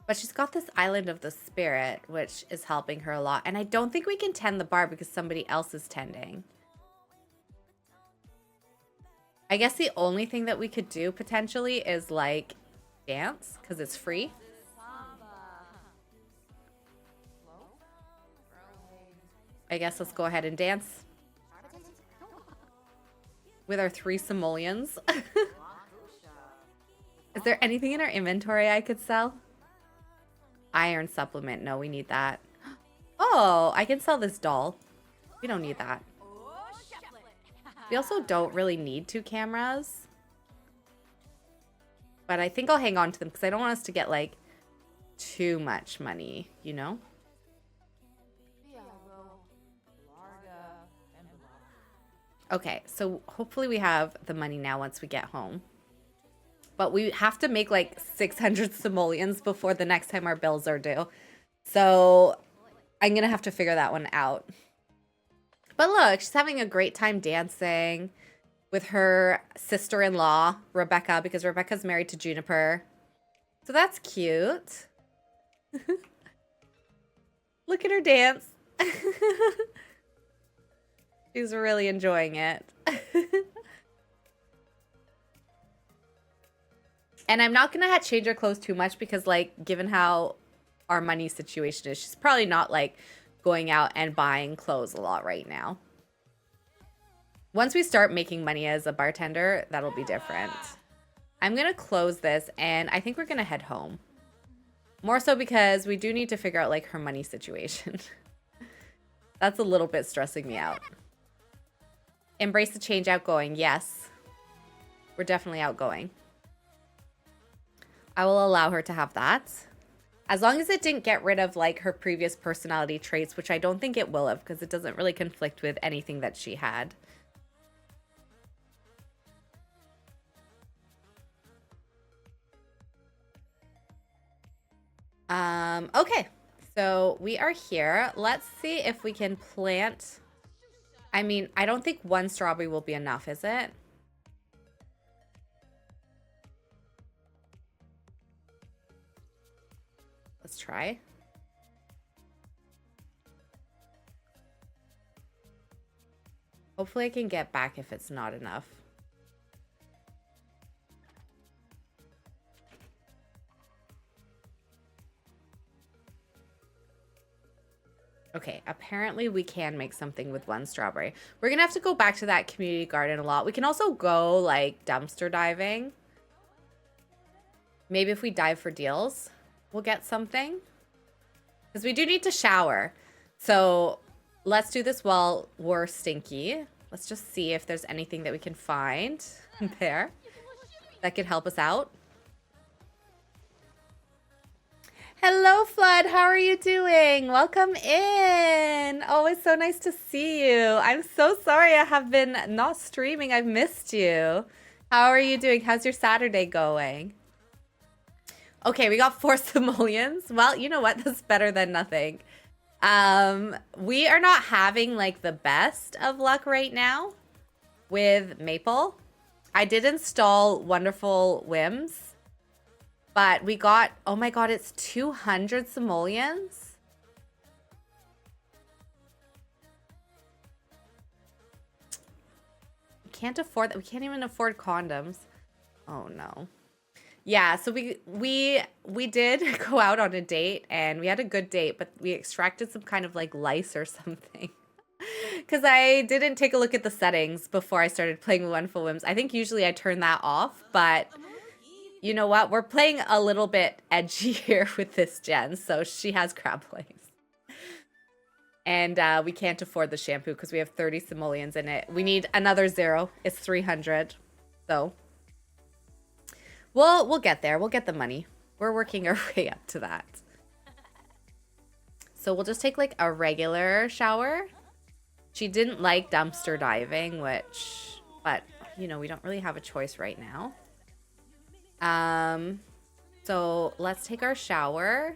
But she's got this island of the spirit, which is helping her a lot. And I don't think we can tend the bar because somebody else is tending. I guess the only thing that we could do potentially is like dance because it's free. I guess let's go ahead and dance with our 3 simoleons. Is there anything in our inventory I could sell? Iron supplement. No, we need that. Oh, I can sell this doll. We don't need that. We also don't really need 2 cameras. But I think I'll hang on to them because I don't want us to get, like, too much money, you know? Okay, so hopefully we have the money now once we get home. But we have to make, like, 600 simoleons before the next time our bills are due. So I'm going to have to figure that one out. But look, she's having a great time dancing with her sister-in-law, Rebecca, because Rebecca's married to Juniper. So that's cute. Look at her dance. She's really enjoying it. And I'm not going to change her clothes too much because, like, given how our money situation is, she's probably not, like, going out and buying clothes a lot right now. Once we start making money as a bartender, that'll be different. I'm going to close this, and I think we're going to head home. More so because we do need to figure out, like, her money situation. That's a little bit stressing me out. Embrace the change, outgoing. Yes. We're definitely outgoing. I will allow her to have that. As long as it didn't get rid of, like, her previous personality traits, which I don't think it will have because it doesn't really conflict with anything that she had. Okay, so we are here. Let's see if we can plant. I mean, I don't think 1 strawberry will be enough, is it? Let's try. Hopefully I can get back if it's not enough. Okay, apparently we can make something with 1 strawberry. We're gonna have to go back to that community garden a lot. We can also go, like, dumpster diving. Maybe if we dive for deals, we'll get something. Because we do need to shower. So let's do this while we're stinky. Let's just see if there's anything that we can find there that could help us out. Hello, Flood. How are you doing? Welcome in. Oh, it's so nice to see you. I'm so sorry I have been not streaming. I've missed you. How are you doing? How's your Saturday going? Okay, we got 4 simoleons. Well, you know what? That's better than nothing. We are not having, like, the best of luck right now with Maple. I did install Wonderful Whims. But we got, oh my god, it's 200 simoleons? We can't afford that. We can't even afford condoms. Oh no. Yeah, so we did go out on a date and we had a good date, but we extracted some kind of like lice or something. Because I didn't take a look at the settings before I started playing with Wonderful Whims. I think usually I turn that off, but you know what? We're playing a little bit edgy here with this Jen, so she has crab legs. And we can't afford the shampoo because we have 30 simoleons in it. We need another 0. It's 300. So we'll get there. We'll get the money. We're working our way up to that. So we'll just take like a regular shower. She didn't like dumpster diving, but you know, we don't really have a choice right now. So let's take our shower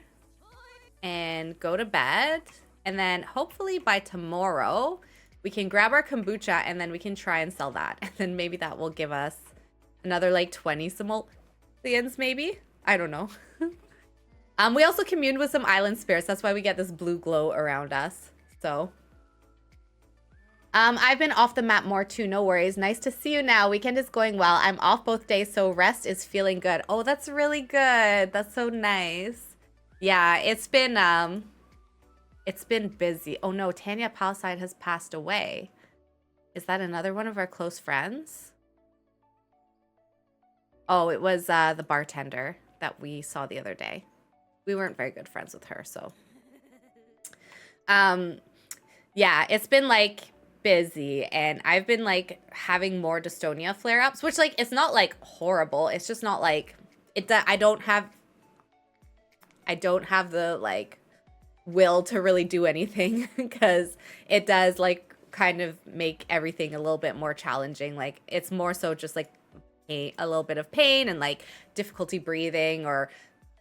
and go to bed. And then hopefully by tomorrow, we can grab our kombucha and then we can try and sell that. And then maybe that will give us another like 20 simoleons maybe. I don't know. We also communed with some island spirits. That's why we get this blue glow around us. So I've been off the map more too. No worries. Nice to see you now. Weekend is going well. I'm off both days, so rest is feeling good. Oh, that's really good. That's so nice. Yeah, it's been busy. Oh no, Tanya Palside has passed away. Is that another one of our close friends? Oh, it was the bartender that we saw the other day. We weren't very good friends with her, so um yeah, it's been like busy, and I've been like having more dystonia flare-ups, which like it's not like horrible. It's just not like I don't have the like will to really do anything because it does like kind of make everything a little bit more challenging. Like it's more so just like a little bit of pain and like difficulty breathing, or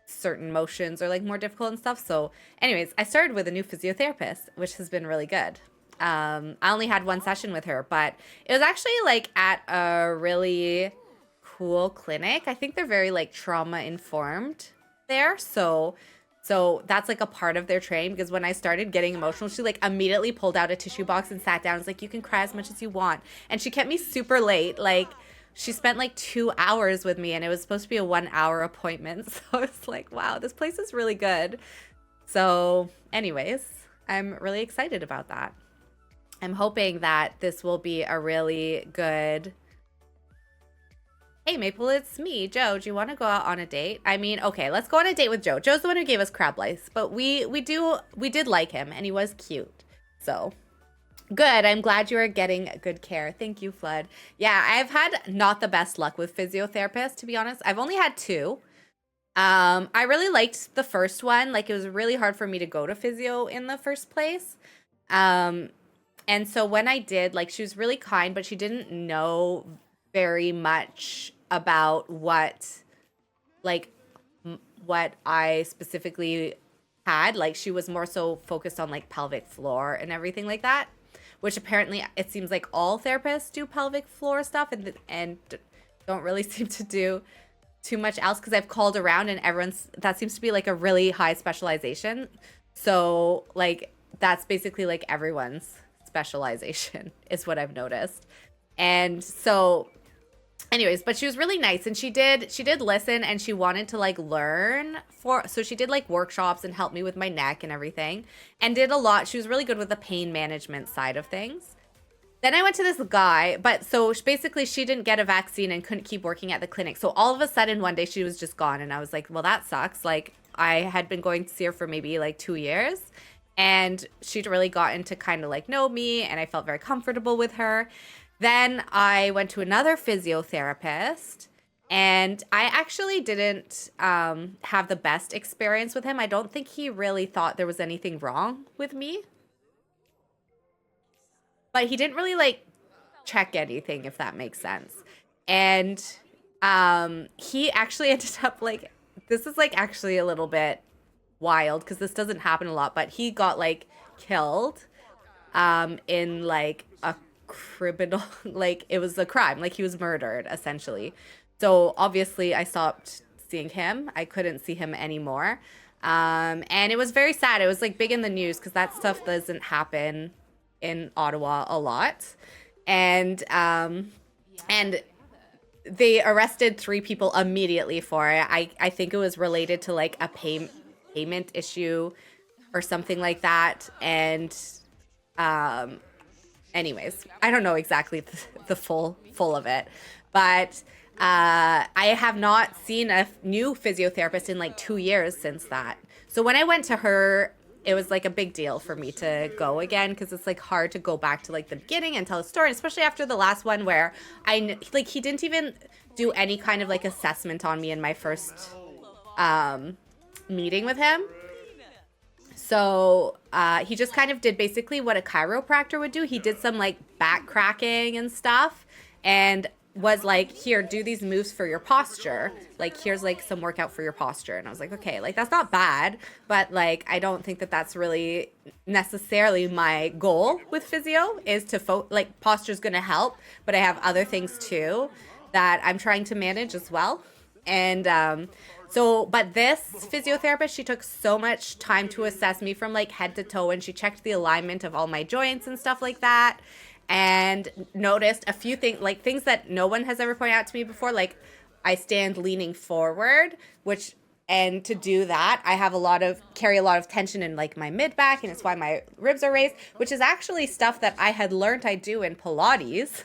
certain motions are like more difficult and stuff. So anyways, I started with a new physiotherapist, which has been really good. I only had one session with her, but it was actually like at a really cool clinic. I think they're very like trauma informed there. So that's like a part of their training, because when I started getting emotional, she like immediately pulled out a tissue box and sat down. It's like, you can cry as much as you want. And she kept me super late. Like she spent like 2 hours with me, and it was supposed to be a 1 hour appointment. So it's like, wow, this place is really good. So anyways, I'm really excited about that. I'm hoping that this will be a really good... Hey, Maple, it's me, Joe. Do you want to go out on a date? I mean, okay, let's go on a date with Joe. Joe's the one who gave us crab lice, but we did like him, and he was cute. So good. I'm glad you are getting good care. Thank you, Flood. Yeah, I've had not the best luck with physiotherapists, to be honest. I've only had two. I really liked the first one. Like, it was really hard for me to go to physio in the first place. And so when I did, like, she was really kind, but she didn't know very much about what I specifically had. Like, she was more so focused on like pelvic floor and everything like that, which apparently it seems like all therapists do pelvic floor stuff, and don't really seem to do too much else, because I've called around and that seems to be like a really high specialization. So like that's basically like everyone's specialization is what I've noticed. And so anyways, but she was really nice, and she did listen, and she wanted to like learn so she did like workshops and helped me with my neck and everything, and did a lot. She was really good with the pain management side of things. Then I went to this guy, but so basically she didn't get a vaccine and couldn't keep working at the clinic. So all of a sudden one day she was just gone, and I was like, well, that sucks. Like, I had been going to see her for maybe like 2 years, and she'd really gotten to kind of like know me, and I felt very comfortable with her. Then I went to another physiotherapist, and I actually didn't have the best experience with him. I don't think he really thought there was anything wrong with me. But he didn't really like check anything, if that makes sense. And he actually ended up like, this is like actually a little bit wild because this doesn't happen a lot, but he got like killed in like a criminal, like it was a crime, like he was murdered essentially. So obviously I stopped seeing him. I couldn't see him anymore. And it was very sad. It was like big in the news because that stuff doesn't happen in Ottawa a lot. And they arrested 3 people immediately for it. I think it was related to like a payment issue or something like that. And anyways, I don't know exactly the full of it, but I have not seen a new physiotherapist in like 2 years since that. So when I went to her, it was like a big deal for me to go again, because it's like hard to go back to like the beginning and tell a story, especially after the last one where he didn't even do any kind of like assessment on me in my first meeting with him. So he just kind of did basically what a chiropractor would do. He did some like back cracking and stuff, and was like, here, do these moves for your posture. Like, here's like some workout for your posture. And I was like, okay, like that's not bad, but like I don't think that that's really necessarily my goal with physio, is to like posture's gonna help, but I have other things too that I'm trying to manage as well. And but this physiotherapist, she took so much time to assess me from like head to toe, and she checked the alignment of all my joints and stuff like that, and noticed a few things, like things that no one has ever pointed out to me before. Like, I stand leaning forward, and to do that, I have carry a lot of tension in like my mid back, and it's why my ribs are raised, which is actually stuff that I had learned I do in Pilates.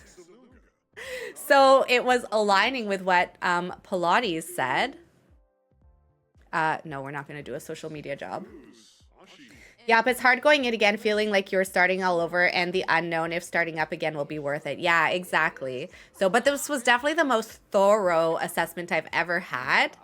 So it was aligning with what Pilates said. No, we're not going to do a social media job. Yep, it's hard going in again, feeling like you're starting all over, and the unknown if starting up again will be worth it. Yeah, exactly. So, but this was definitely the most thorough assessment I've ever had.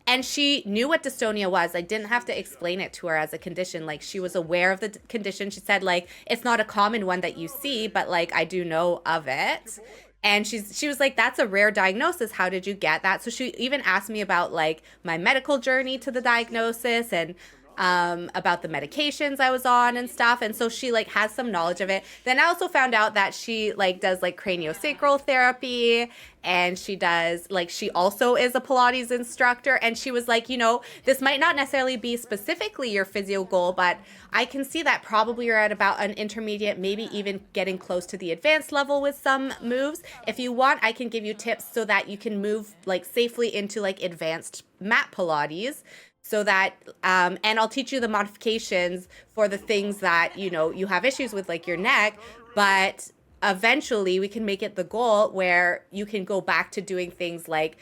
And she knew what dystonia was. I didn't have to explain it to her as a condition. Like, she was aware of the condition. She said, like, it's not a common one that you see, but like, I do know of it. And she was like, that's a rare diagnosis. How did you get that? So she even asked me about like my medical journey to the diagnosis, and about the medications I was on and stuff. And so she like has some knowledge of it. Then I also found out that she like does like craniosacral therapy, and she does like, she also is a Pilates instructor. And she was like, this might not necessarily be specifically your physio goal, but I can see that probably you're at about an intermediate, maybe even getting close to the advanced level with some moves. If you want, I can give you tips so that you can move like safely into like advanced mat Pilates, so that and I'll teach you the modifications for the things that you have issues with, like your neck. But eventually we can make it the goal where you can go back to doing things like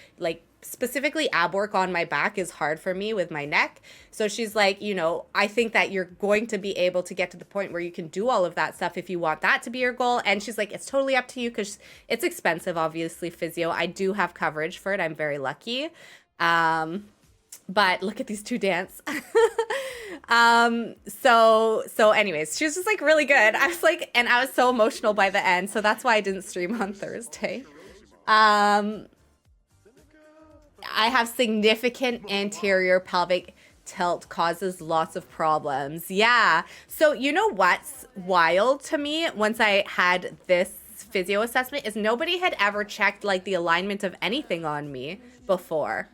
specifically ab work on my back is hard for me with my neck. So she's like, I think that you're going to be able to get to the point where you can do all of that stuff if you want that to be your goal. And she's like, it's totally up to you, because it's expensive, obviously, physio. I do have coverage for it. I'm very lucky. But look at these two dance. So anyways, she was just like really good. I was like, and I was so emotional by the end. So that's why I didn't stream on Thursday. I have significant anterior pelvic tilt, causes lots of problems. Yeah. So you know what's wild to me once I had this physio assessment is nobody had ever checked like the alignment of anything on me before.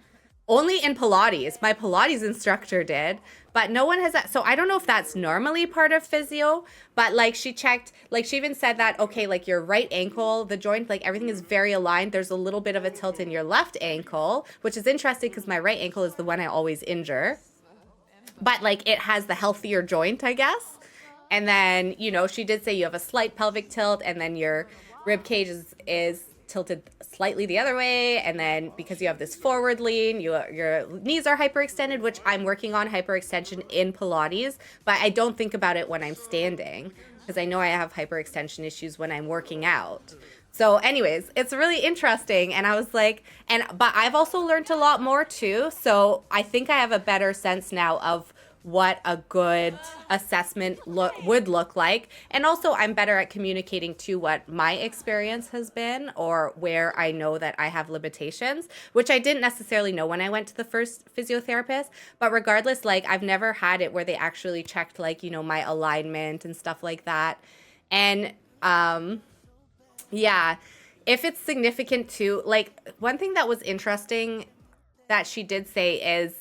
Only in Pilates. My Pilates instructor did, but no one has that. So I don't know if that's normally part of physio, but like she checked, like she even said that, okay, like your right ankle, the joint, like everything is very aligned. There's a little bit of a tilt in your left ankle, which is interesting because my right ankle is the one I always injure. But like it has the healthier joint, I guess. And then, she did say you have a slight pelvic tilt, and then your rib cage is tilted slightly the other way, and then because you have this forward lean, your knees are hyperextended, which I'm working on hyperextension in Pilates, but I don't think about it when I'm standing because I know I have hyperextension issues when I'm working out. So anyways, it's really interesting, and I was like, but I've also learned a lot more too, so I think I have a better sense now of what a good assessment would look like. And also I'm better at communicating to what my experience has been, or where I know that I have limitations, which I didn't necessarily know when I went to the first physiotherapist. But regardless, like I've never had it where they actually checked like, my alignment and stuff like that. And yeah, if it's significant too, like one thing that was interesting that she did say is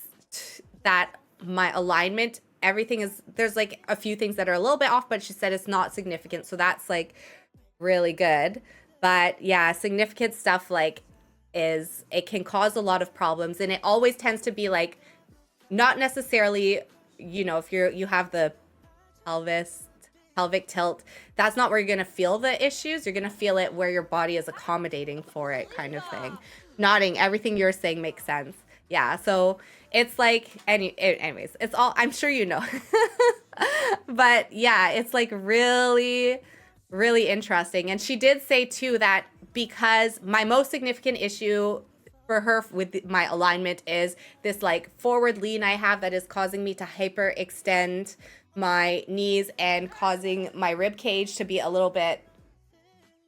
that my alignment, everything is, there's like a few things that are a little bit off, but she said it's not significant. So that's like really good. But yeah, significant stuff like it can cause a lot of problems, and it always tends to be like not necessarily, if you have the pelvic tilt, that's not where you're going to feel the issues. You're going to feel it where your body is accommodating for it, kind of thing. Nodding, everything you're saying makes sense. Yeah, so it's like, anyways, it's all, I'm sure but yeah, it's like really, really interesting. And she did say too that because my most significant issue for her with my alignment is this like forward lean I have that is causing me to hyperextend my knees and causing my rib cage to be a little bit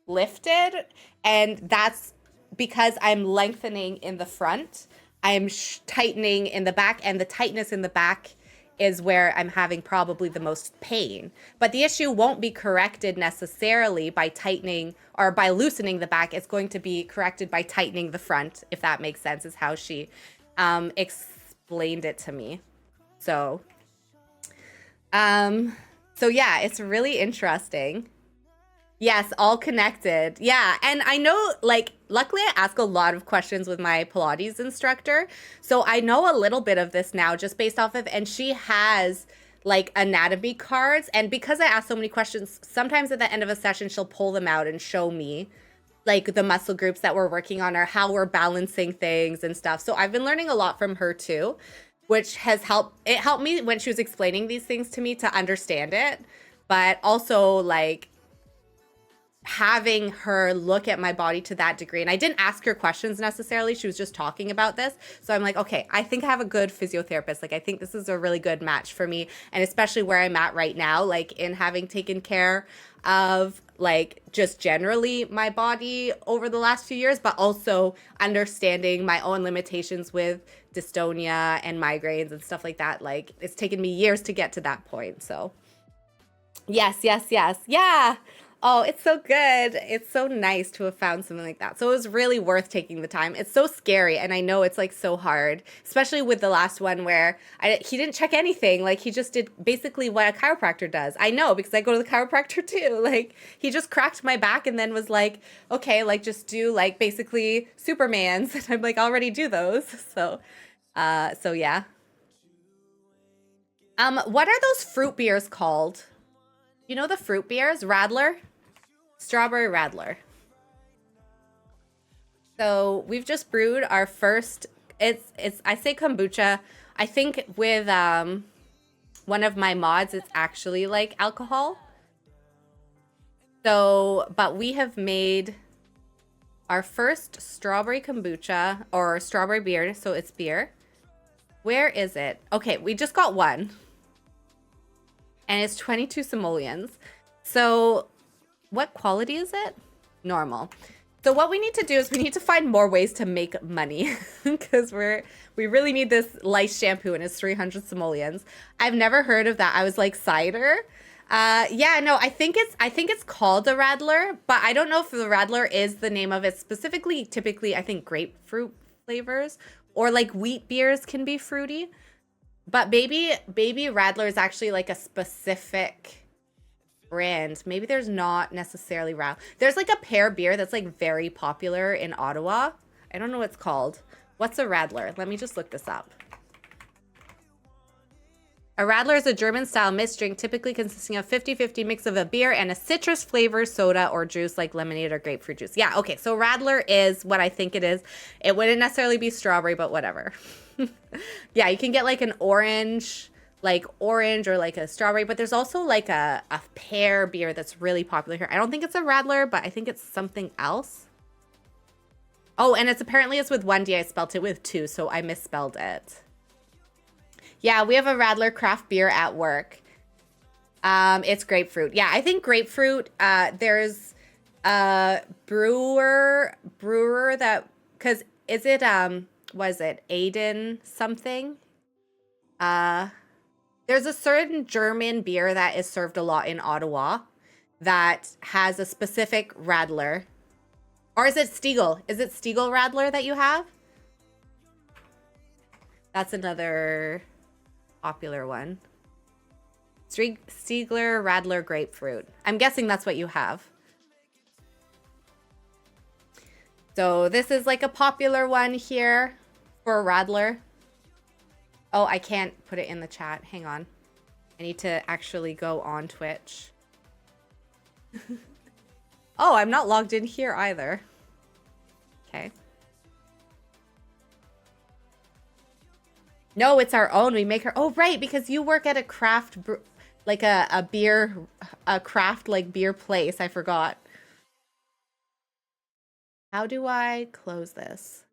lifted. And that's because I'm lengthening in the front. I'm tightening in the back, and the tightness in the back is where I'm having probably the most pain. But the issue won't be corrected necessarily by tightening or by loosening the back. It's going to be corrected by tightening the front, if that makes sense, is how she explained it to me. So yeah, it's really interesting. Yes, all connected. Yeah, and I know, like, luckily I ask a lot of questions with my Pilates instructor, so I know a little bit of this now just based off of, and she has, like, anatomy cards, and because I ask so many questions, sometimes at the end of a session, she'll pull them out and show me, like the muscle groups that we're working on or how we're balancing things and stuff. So I've been learning a lot from her too, which has helped. It helped me when she was explaining these things to me to understand it, but also like having her look at my body to that degree. And I didn't ask her questions necessarily. She was just talking about this. So I'm like, okay, I think I have a good physiotherapist. Like, I think this is a really good match for me. And especially where I'm at right now, like in having taken care of like just generally my body over the last few years, but also understanding my own limitations with dystonia and migraines and stuff like that. Like, it's taken me years to get to that point. So yes, yes, yes. Yeah. Oh, it's so good. It's so nice to have found something like that. So it was really worth taking the time. It's so scary, and I know it's like so hard, especially with the last one where he didn't check anything. Like, he just did basically what a chiropractor does. I know because I go to the chiropractor too. Like, he just cracked my back and then was like, okay, like just do like basically Superman's. And I'm like, I already do those. So yeah. What are those fruit beers called? You know the fruit beers? Radler? Strawberry Radler. So we've just brewed our first, it's I say kombucha. I think with one of my mods, it's actually like alcohol. So, but we have made our first strawberry kombucha or strawberry beer. So it's beer. Where is it? Okay, we just got one. And it's 22 simoleons. So what quality is it? Normal. So what we need to do is we need to find more ways to make money because we really need this lice shampoo and it's 300 simoleons. I've never heard of that. I was like, cider? Yeah, no, I think it's called a Radler, but I don't know if the Radler is the name of it specifically. Typically, I think grapefruit flavors or like wheat beers can be fruity. But baby Radler is actually like a specific brand. Maybe there's not necessarily there's like a pear beer that's like very popular in Ottawa. I don't know what it's called. What's a Radler? Let me just look this up. A Radler is a German-style mixed drink typically consisting of 50-50 mix of a beer and a citrus flavored soda or juice like lemonade or grapefruit juice. Yeah, okay, so Radler is what I think it is. It wouldn't necessarily be strawberry, but whatever. Yeah, you can get like an orange or like a strawberry, but there's also like a pear beer that's really popular here. I don't think it's a Radler, but I think it's something else. Oh, and it's with 1 D. I spelt it with 2, so I misspelled it. Yeah, we have a Radler craft beer at work. It's grapefruit. Yeah, I think grapefruit, there's a brewer that, because is it, was it Aiden something? There's a certain German beer that is served a lot in Ottawa that has a specific Radler. Or is it Stiegel? Is it Stiegel Radler that you have? That's another popular one. Stiegler Radler grapefruit. I'm guessing that's what you have. So this is like a popular one here for Radler. Oh, I can't put it in the chat. Hang on. I need to actually go on Twitch. Oh, I'm not logged in here either. Okay. No, it's our own. We make our... Oh, right, because you work at a craft... like a beer... A craft, like, beer place. I forgot. How do I close this?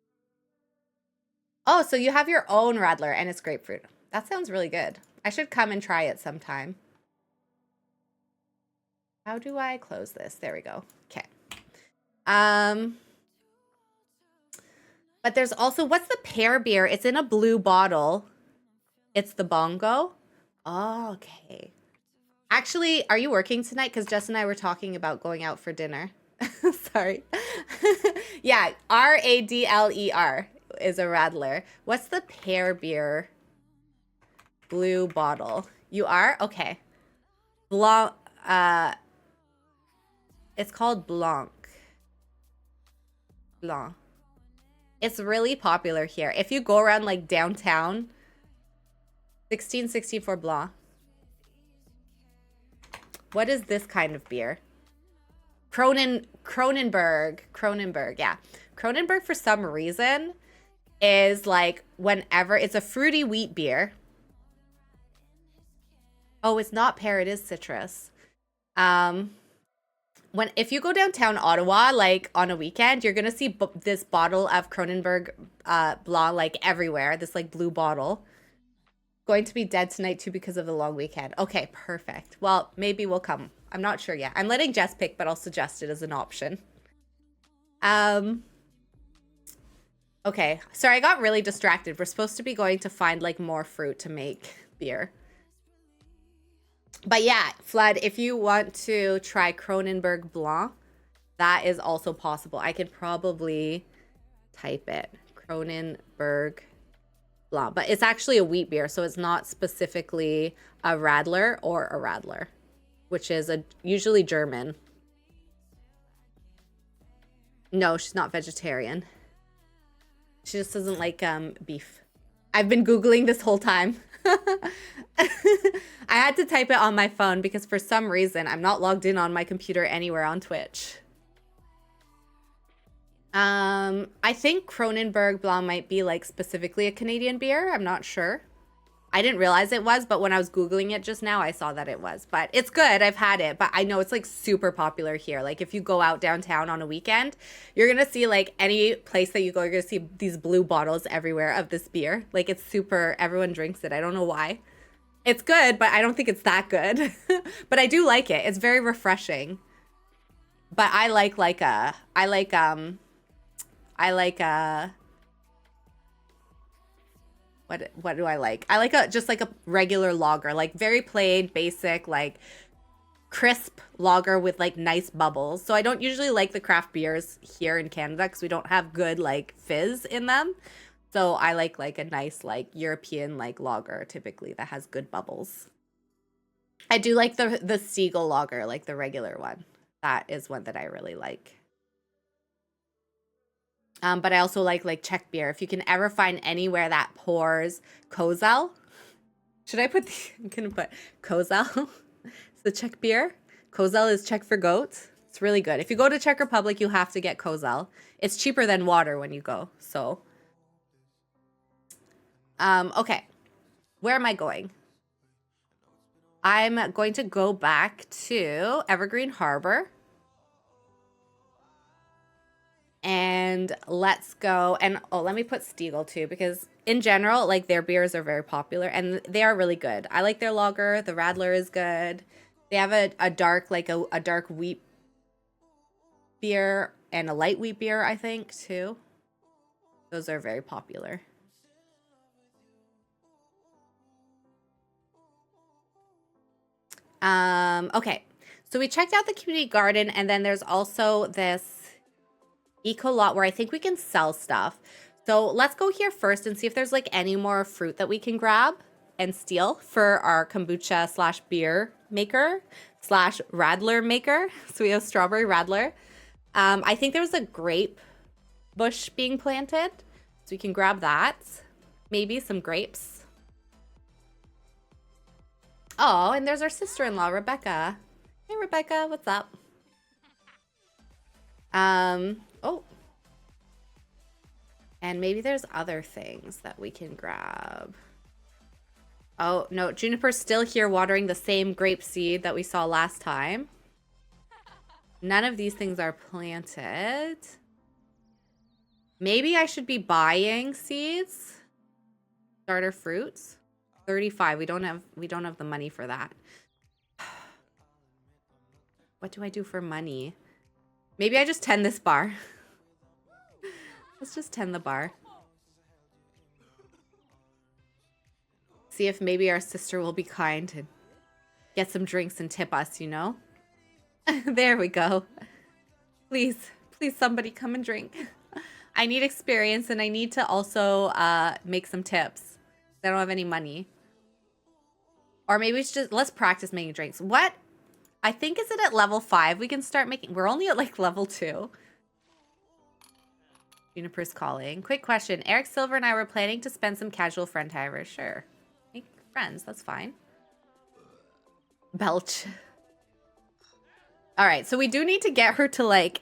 Oh, so you have your own Radler and it's grapefruit. That sounds really good. I should come and try it sometime. How do I close this? There we go. Okay. But there's also, what's the pear beer? It's in a blue bottle. It's the Bongo. Oh, okay. Actually, are you working tonight? Because Jess and I were talking about going out for dinner. Sorry. Yeah, Radler is a Radler. What's the pear beer blue bottle? You are? Okay. Blanc. It's called Blanc. Blanc. It's really popular here. If you go around like downtown, 1664 Blanc. What is this kind of beer? Cronenberg, yeah. Cronenberg, for some reason, is like whenever it's a fruity wheat beer. Oh, it's not pear, it is citrus. If you go downtown Ottawa, like on a weekend, you're gonna see this bottle of Cronenberg Blanc like everywhere. This like blue bottle. Going to be dead tonight too because of the long weekend. Okay, perfect. Well, maybe we'll come. I'm not sure yet. I'm letting Jess pick, but I'll suggest it as an option. Okay, sorry, I got really distracted. We're supposed to be going to find like more fruit to make beer. But yeah, Flood, if you want to try Cronenberg Blanc, that is also possible. I could probably type it. Cronenberg Blanc. But it's actually a wheat beer, so it's not specifically a Radler or a Radler, which is usually German. No, she's not vegetarian. She just doesn't like beef. I've been Googling this whole time. I had to type it on my phone because for some reason I'm not logged in on my computer anywhere on Twitch. I think Cronenberg Blanc might be like specifically a Canadian beer. I'm not sure. I didn't realize it was, but when I was Googling it just now, I saw that it was. But it's good. I've had it. But I know it's like super popular here. Like if you go out downtown on a weekend, you're going to see like any place that you go, you're going to see these blue bottles everywhere of this beer. Like it's super, everyone drinks it. I don't know why. It's good, but I don't think it's that good. But I do like it. It's very refreshing. But I like what do I like? I like just like a regular lager, like very plain, basic, like crisp lager with like nice bubbles. So I don't usually like the craft beers here in Canada because we don't have good like fizz in them. So I like a nice like European like lager typically that has good bubbles. I do like the Seagull lager, like the regular one. That is one that I really like. But I also like Czech beer. If you can ever find anywhere that pours Kozel. Should I put I'm gonna put Kozel. It's the Czech beer. Kozel is Czech for goats. It's really good. If you go to Czech Republic, you have to get Kozel. It's cheaper than water when you go. So okay. Where am I going? I'm going to go back to Evergreen Harbor. And let's go. And oh, let me put Stiegel too, because in general, like their beers are very popular and they are really good. I like their lager. The Radler is good. They have a dark, like a dark wheat beer and a light wheat beer, I think, too. Those are very popular. Okay. So we checked out the community garden, and then there's also this eco lot where I think we can sell stuff. So let's go here first and see if there's like any more fruit that we can grab and steal for our kombucha slash beer maker slash Radler maker. So we have strawberry Radler. I think there was a grape bush being planted, so we can grab that. Maybe some grapes. Oh, and there's our sister-in-law, Rebecca. Hey, Rebecca, what's up? Oh. And maybe there's other things that we can grab. Oh, no, Juniper's still here watering the same grape seed that we saw last time. None of these things are planted. Maybe I should be buying seeds. Starter fruits. 35. We don't have the money for that. What do I do for money? Maybe I just tend this bar. Let's just tend the bar. See if maybe our sister will be kind and get some drinks and tip us, you know? There we go. Please, please somebody come and drink. I need experience and I need to also make some tips. I don't have any money. Or maybe it's just, let's practice making drinks. What? I think, is it at level 5 we can start making? We're only at like level 2. Juniper's calling. Quick question. Eric Silver and I were planning to spend some casual friend time. Sure. Make friends. That's fine. Belch. All right, so we do need to get her to like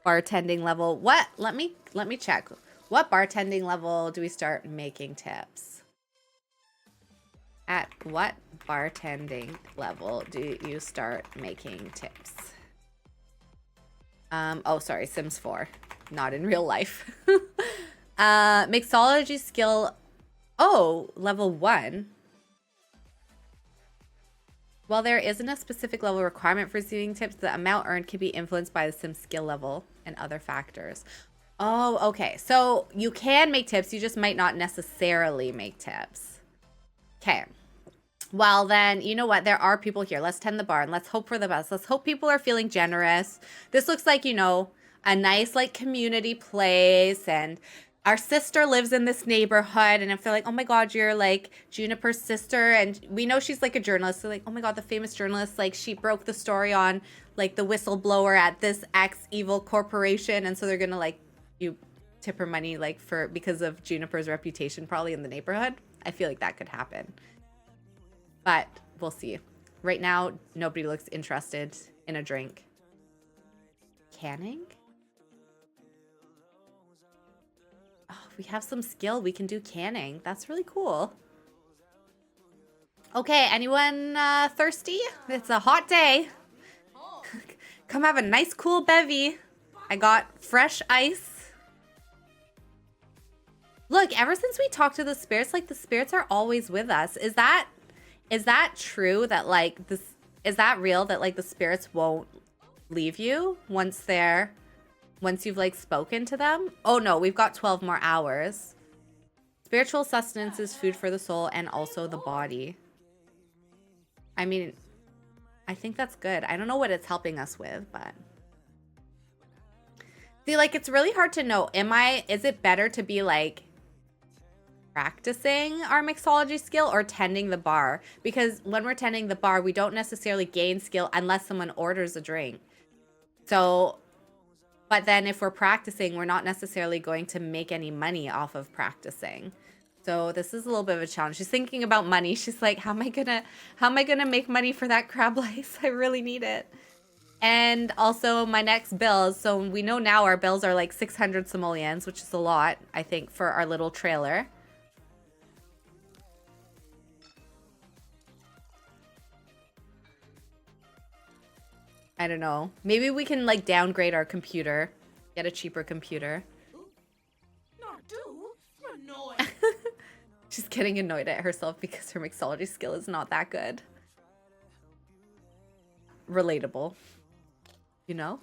bartending level. What? Let me check. What bartending level do we start making tips? At what bartending level do you start making tips? Oh, sorry, Sims 4, not in real life. Mixology skill. Oh, level 1. While there isn't a specific level requirement for receiving tips, the amount earned can be influenced by the sim skill level and other factors. Oh, okay. So you can make tips, you just might not necessarily make tips. Okay. Well, then, you know what? There are people here. Let's tend the bar and let's hope for the best. Let's hope people are feeling generous. This looks like, you know, a nice, like, community place, and our sister lives in this neighborhood, and if they're like, oh my god, you're like Juniper's sister, and we know she's like a journalist, so like, oh my god, the famous journalist, like she broke the story on like the whistleblower at this ex evil corporation, and so they're gonna like you tip her money like for because of Juniper's reputation probably in the neighborhood. I feel like that could happen, but we'll see. Right now nobody looks interested in a drink. Canning? Oh, we have some skill. We can do canning. That's really cool. Okay, anyone thirsty? It's a hot day. Come have a nice cool bevy. I got fresh ice. Look, ever since we talked to the spirits, like the spirits are always with us. Is that true that like this, is that real that like the spirits won't leave you once you've like spoken to them? Oh no, we've got 12 more hours. Spiritual sustenance is food for the soul and also the body. I mean, I think that's good. I don't know what it's helping us with, but see, like it's really hard to know. Is it better to be like practicing our mixology skill or tending the bar? Because when we're tending the bar, we don't necessarily gain skill unless someone orders a drink. So, but then if we're practicing, we're not necessarily going to make any money off of practicing. So this is a little bit of a challenge. She's thinking about money. She's like, how am I gonna make money for that crab lice? I really need it. And also my next bills. So we know now our bills are like 600 simoleons, which is a lot, I think, for our little trailer. I don't know. Maybe we can like downgrade our computer, get a cheaper computer. She's getting annoyed at herself because her mixology skill is not that good. Relatable. You know?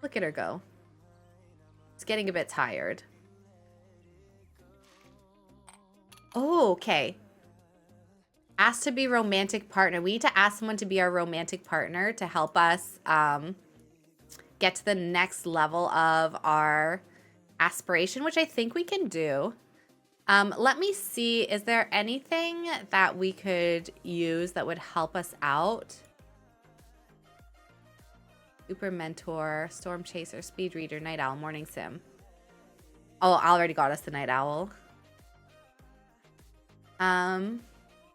Look at her go. She's getting a bit tired. Oh, okay. Ask to be romantic partner. We need to ask someone to be our romantic partner to help us get to the next level of our aspiration, which I think we can do. Let me see. Is there anything that we could use that would help us out? Super mentor, storm chaser, speed reader, night owl, morning sim. Oh, I already got us the night owl.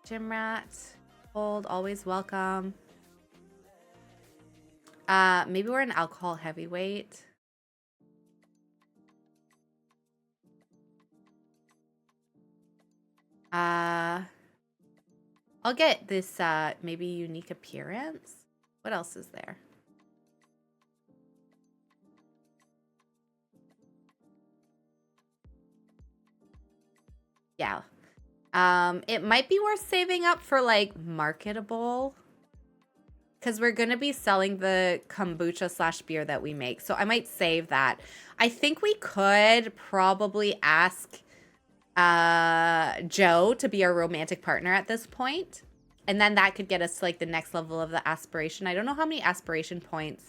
Gym rat, cold, always welcome. Maybe we're an alcohol heavyweight. I'll get this maybe unique appearance. What else is there? Yeah. It might be worth saving up for like marketable, because we're gonna be selling the kombucha slash beer that we make. So I might save that. I think we could probably ask Joe to be our romantic partner at this point. And then that could get us to like the next level of the aspiration. I don't know how many aspiration points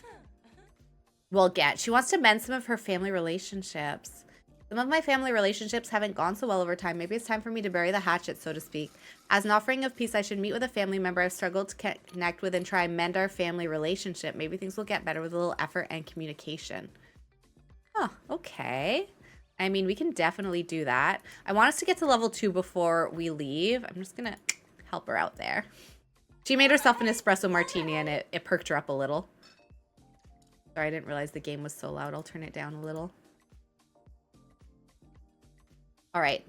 we'll get. She wants to mend some of her family relationships. Some of my family relationships haven't gone so well over time. Maybe it's time for me to bury the hatchet, so to speak. As an offering of peace, I should meet with a family member I've struggled to connect with and try and mend our family relationship. Maybe things will get better with a little effort and communication. Huh, okay. I mean, we can definitely do that. I want us to get to level 2 before we leave. I'm just gonna help her out there. She made herself an espresso martini and it perked her up a little. Sorry, I didn't realize the game was so loud. I'll turn it down a little. All right.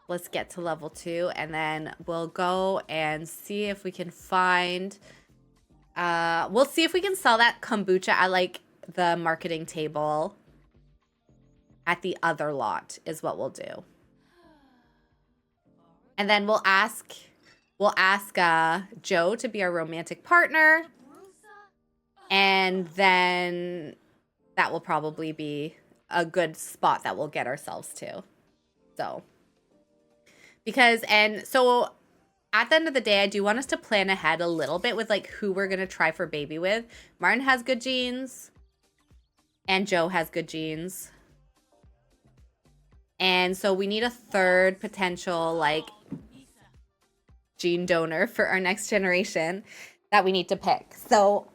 Let's get to level 2 and then we'll go and see if we can find... we'll see if we can sell that kombucha at like the marketing table at the other lot is what we'll do. And then we'll ask Joe to be our romantic partner. And then that will probably be a good spot that we'll get ourselves to. So, so at the end of the day, I do want us to plan ahead a little bit with like who we're going to try for baby with. Martin has good genes and Joe has good genes. And so we need a third potential like gene donor for our next generation that we need to pick. So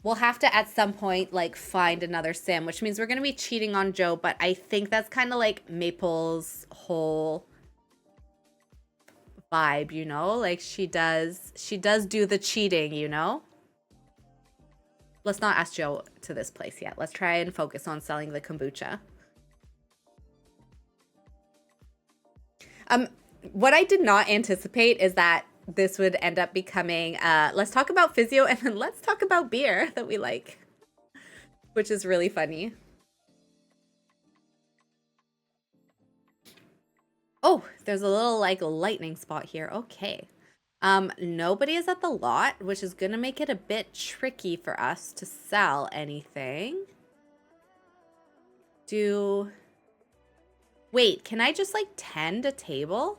we'll have to at some point like find another sim, which means we're going to be cheating on Joe, but I think that's kind of like Maple's whole vibe, you know? Like she does do the cheating, you know? Let's not ask Joe to this place yet. Let's try and focus on selling the kombucha. What I did not anticipate is that this would end up becoming, let's talk about physio and then let's talk about beer that we like, which is really funny. Oh, there's a little like lightning spot here. Okay. Nobody is at the lot, which is going to make it a bit tricky for us to sell anything. Wait, can I just like tend a table?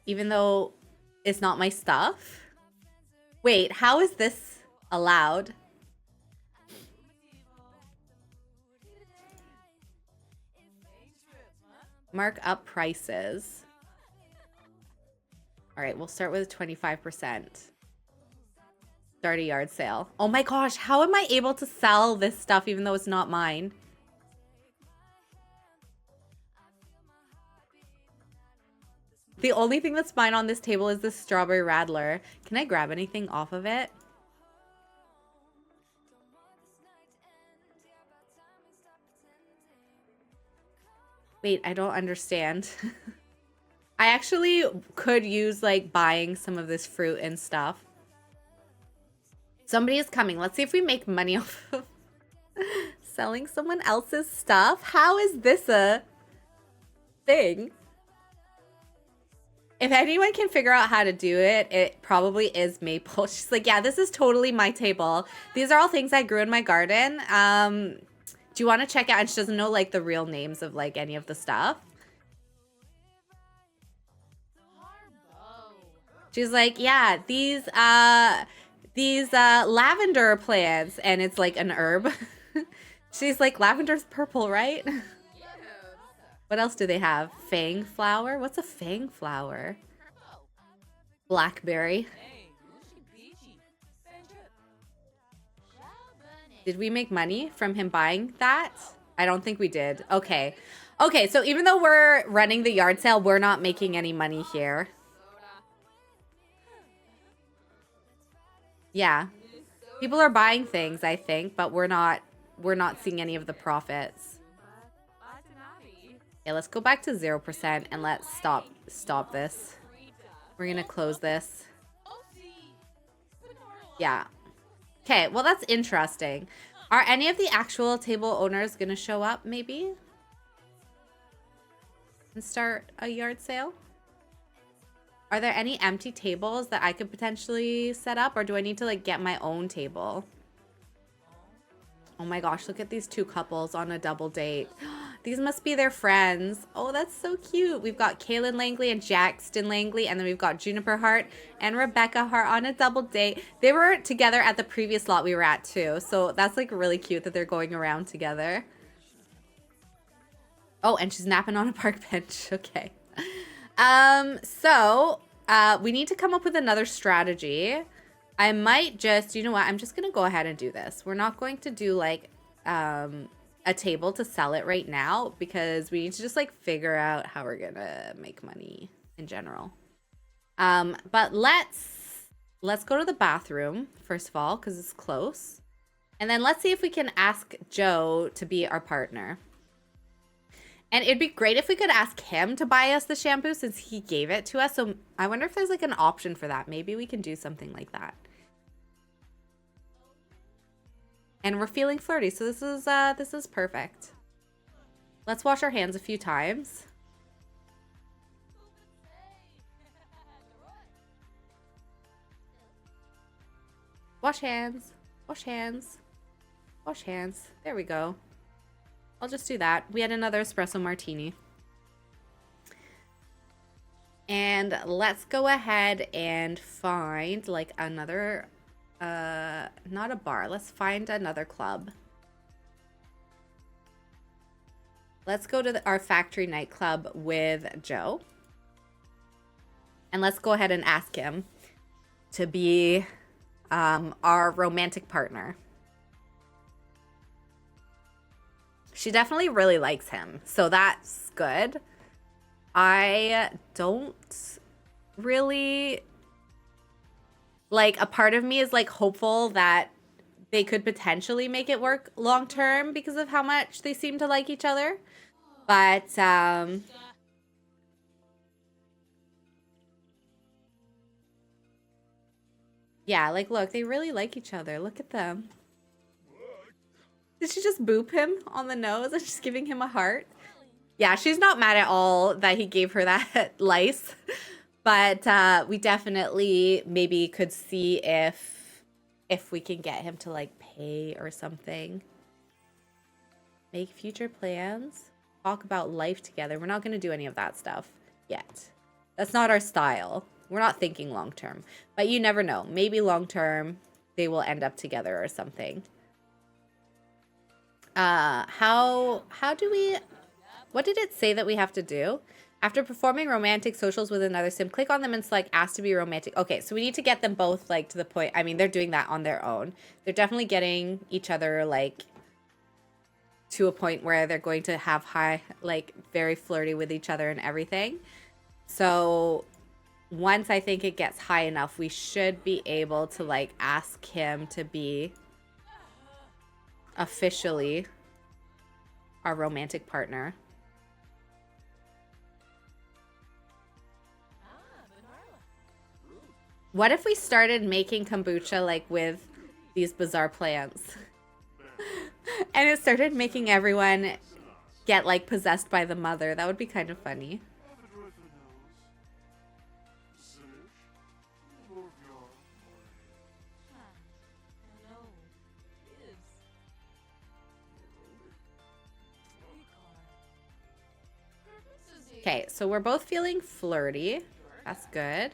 Even though it's not my stuff? Wait, how is this allowed? Mark up prices. All right, we'll start with 25%. Start a yard sale. Oh my gosh, how am I able to sell this stuff even though it's not mine? The only thing that's mine on this table is this strawberry rattler. Can I grab anything off of it? Wait, I don't understand. I actually could use like buying some of this fruit and stuff. Somebody is coming. Let's see if we make money off of selling someone else's stuff. How is this a thing? If anyone can figure out how to do it, it probably is Maple. She's like, yeah, this is totally my table. These are all things I grew in my garden. Do you want to check out? And she doesn't know like the real names of like any of the stuff. She's like, yeah, these lavender plants, and it's like an herb. She's like, lavender's purple, right? What else do they have? Fang flower? What's a fang flower? Blackberry. Did we make money from him buying that? I don't think we did. Okay. Okay, so even though we're running the yard sale, we're not making any money here. Yeah. People are buying things, I think, but we're not seeing any of the profits. Okay, let's go back to 0% and let's stop this. We're gonna close this. Yeah. Okay, well that's interesting. Are any of the actual table owners gonna show up maybe? And start a yard sale? Are there any empty tables that I could potentially set up, or do I need to like get my own table? Oh my gosh, look at these two couples on a double date. These must be their friends. Oh, that's so cute. We've got Kaylin Langley and Jackson Langley, and then we've got Juniper Hart and Rebecca Hart on a double date. They were together at the previous lot we were at too, so that's like really cute that they're going around together. Oh, and she's napping on a park bench. Okay. We need to come up with another strategy. I might just, you know what? I'm just going to go ahead and do this. We're not going to do like, a table to sell it right now because we need to just like figure out how we're gonna make money in general. But let's go to the bathroom first of all because it's close, and then let's see if we can ask Joe to be our partner. And it'd be great if we could ask him to buy us the shampoo since he gave it to us. So I wonder if there's like an option for that. Maybe we can do something like that. And we're feeling flirty, so this is perfect. Let's wash our hands a few times. Wash hands. Wash hands. Wash hands. There we go. I'll just do that. We had another espresso martini. And let's go ahead and find like another, not a bar. Let's find another club. Let's go to our factory nightclub with Joe. And let's go ahead and ask him to be our romantic partner. She definitely really likes him, so that's good. I don't really... Like, a part of me is, like, hopeful that they could potentially make it work long term because of how much they seem to like each other. But, yeah, like, look, they really like each other. Look at them. Did she just boop him on the nose and just giving him a heart? Yeah, she's not mad at all that he gave her that lice. But we definitely maybe could see if we can get him to like pay or something. Make future plans. Talk about life together. We're not going to do any of that stuff yet. That's not our style. We're not thinking long term. But you never know. Maybe long term they will end up together or something. How do we... What did it say that we have to do? After performing romantic socials with another sim, click on them and select ask to be romantic. Okay, so we need to get them both like to the point. I mean, they're doing that on their own. They're definitely getting each other like to a point where they're going to have high, like very flirty with each other and everything. So once I think it gets high enough, we should be able to like ask him to be officially our romantic partner. What if we started making kombucha like with these bizarre plants? And it started making everyone get like possessed by the mother. That would be kind of funny. Okay, so we're both feeling flirty. That's good.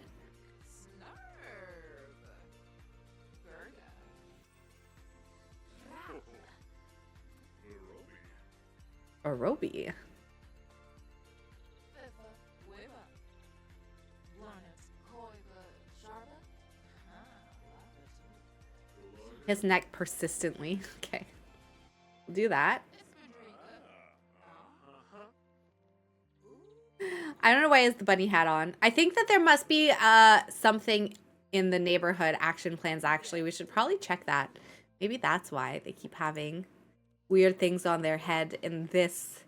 Arobi. His neck persistently. Okay. We'll do that. I don't know why he has the bunny hat on. I think that there must be something in the neighborhood action plans, actually. We should probably check that. Maybe that's why they keep having weird things on their head in this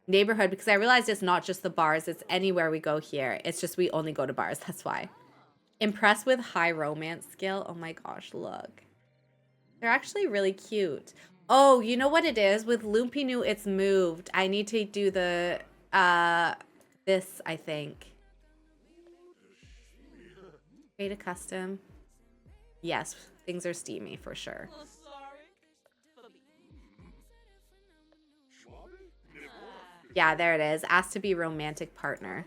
neighborhood, because I realized it's not just the bars, it's anywhere we go here. It's just we only go to bars, that's why. Impressed with high romance skill. Oh my gosh, look. They're actually really cute. Oh, you know what it is? With Lumpinu, it's moved. I need to do the, this, I think. Create a custom. Yes, things are steamy for sure. Yeah, there it is. Asked to be romantic partner.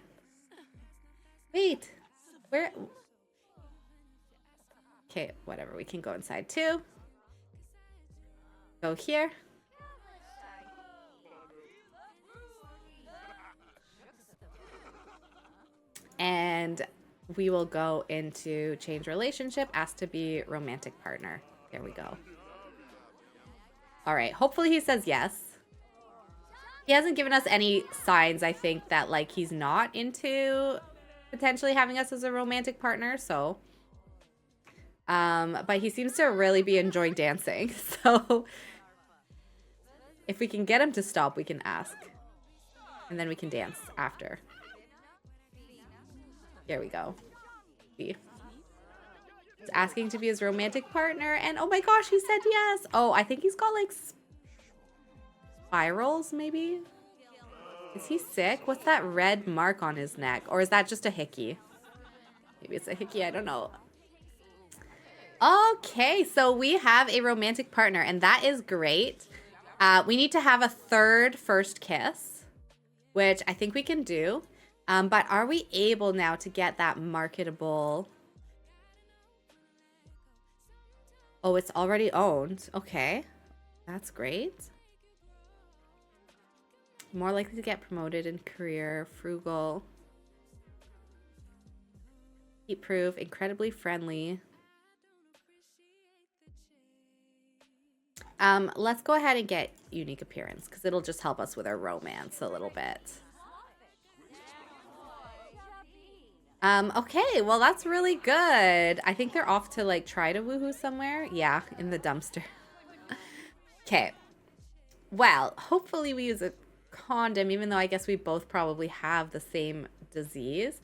Wait, where? Okay, whatever. We can go inside too. Go here. And we will go into change relationship, asked to be romantic partner. There we go. All right, hopefully he says yes. He hasn't given us any signs, I think, that like he's not into potentially having us as a romantic partner, so but he seems to really be enjoying dancing. So if we can get him to stop, we can ask. And then we can dance after. Here we go. See. He's asking to be his romantic partner, and oh my gosh, he said yes. Oh, I think he's got like spirals, maybe? Is he sick? What's that red mark on his neck? Or is that just a hickey? Maybe it's a hickey, I don't know. Okay, so we have a romantic partner, and that is great. We need to have a third first kiss, which I think we can do. But are we able now to get that marketable? Oh, it's already owned. Okay, that's great. More likely to get promoted in career, frugal, heat-proof, incredibly friendly. Let's go ahead and get unique appearance because it'll just help us with our romance a little bit. Okay, well that's really good. I think they're off to like try to woohoo somewhere. Yeah, in the dumpster. Okay. Well, hopefully we use a condom, even though I guess we both probably have the same disease.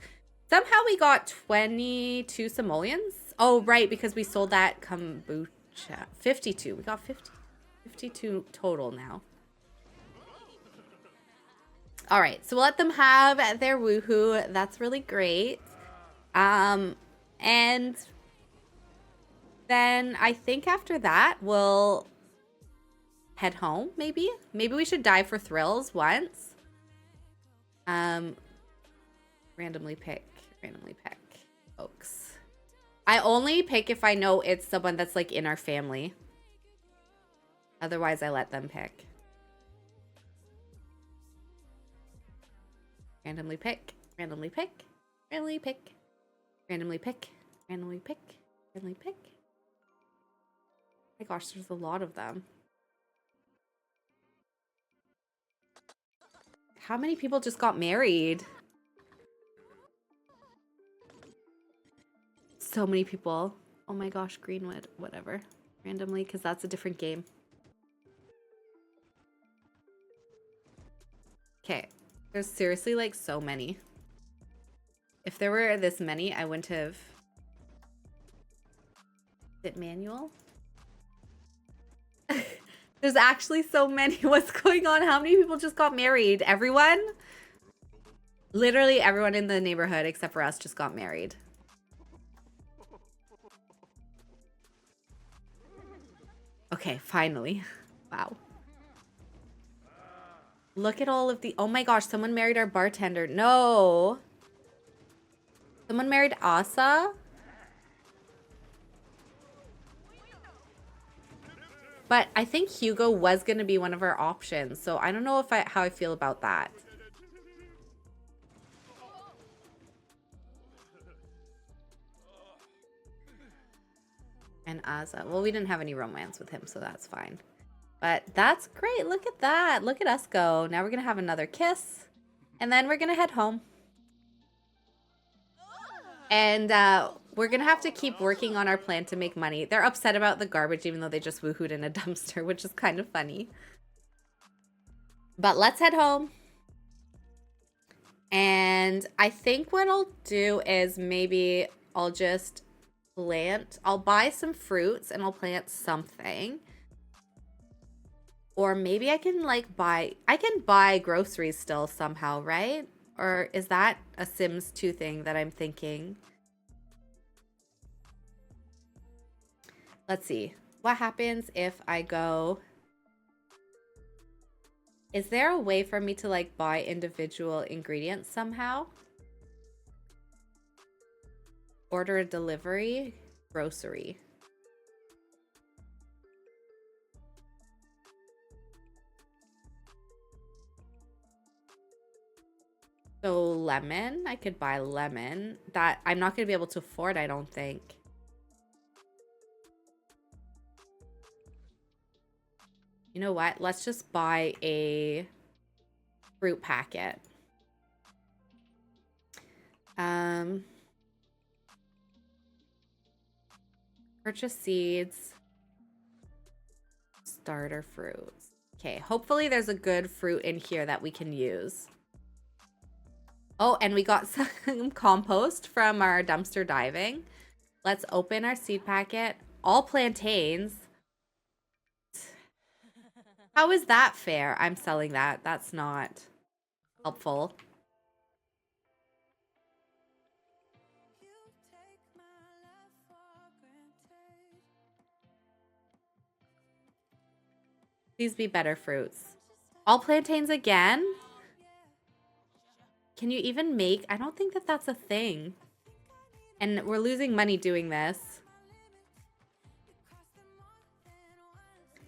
Somehow we got 22 simoleons. Oh, right, because we sold that kombucha. 52. We got 52 total now. All right, so we'll let them have their woohoo. That's really great. And then I think after that we'll head home, maybe? Maybe we should die for thrills once. Randomly pick folks. I only pick if I know it's someone that's like in our family. Otherwise, I let them pick. Randomly pick, randomly pick, randomly pick, randomly pick, randomly pick, randomly pick. My gosh, there's a lot of them. How many people just got married? So many people. Oh my gosh, Greenwood, whatever. Randomly, because that's a different game. Okay, there's seriously like so many. If there were this many, I wouldn't have... Is it manual? There's actually so many. What's going on? How many people just got married? Everyone? Literally everyone in the neighborhood except for us just got married. Okay, finally. Wow. Look at all of the... Oh my gosh, someone married our bartender. No. Someone married Asa? But I think Hugo was going to be one of our options. So I don't know if how I feel about that. And Asa. Well, we didn't have any romance with him, so that's fine. But that's great. Look at that. Look at us go. Now we're going to have another kiss. And then we're going to head home. And we're going to have to keep working on our plan to make money. They're upset about the garbage, even though they just woohooed in a dumpster, which is kind of funny. But let's head home. And I think what I'll do is maybe I'll just plant. I'll buy some fruits and I'll plant something. Or maybe I can like buy... I can buy groceries still somehow, right? Or is that a Sims 2 thing that I'm thinking? Let's see. What happens if I go... Is there a way for me to like buy individual ingredients somehow? Order a delivery, grocery. So lemon, I could buy lemon. That I'm not going to be able to afford, I don't think. You know what? Let's just buy a fruit packet. Purchase seeds. Starter fruits. Okay, hopefully there's a good fruit in here that we can use. Oh, and we got some compost from our dumpster diving. Let's open our seed packet. All plantains. How is that fair? I'm selling that. That's not helpful. These be better fruits. All plantains again? Can you even make? I don't think that that's a thing. And we're losing money doing this.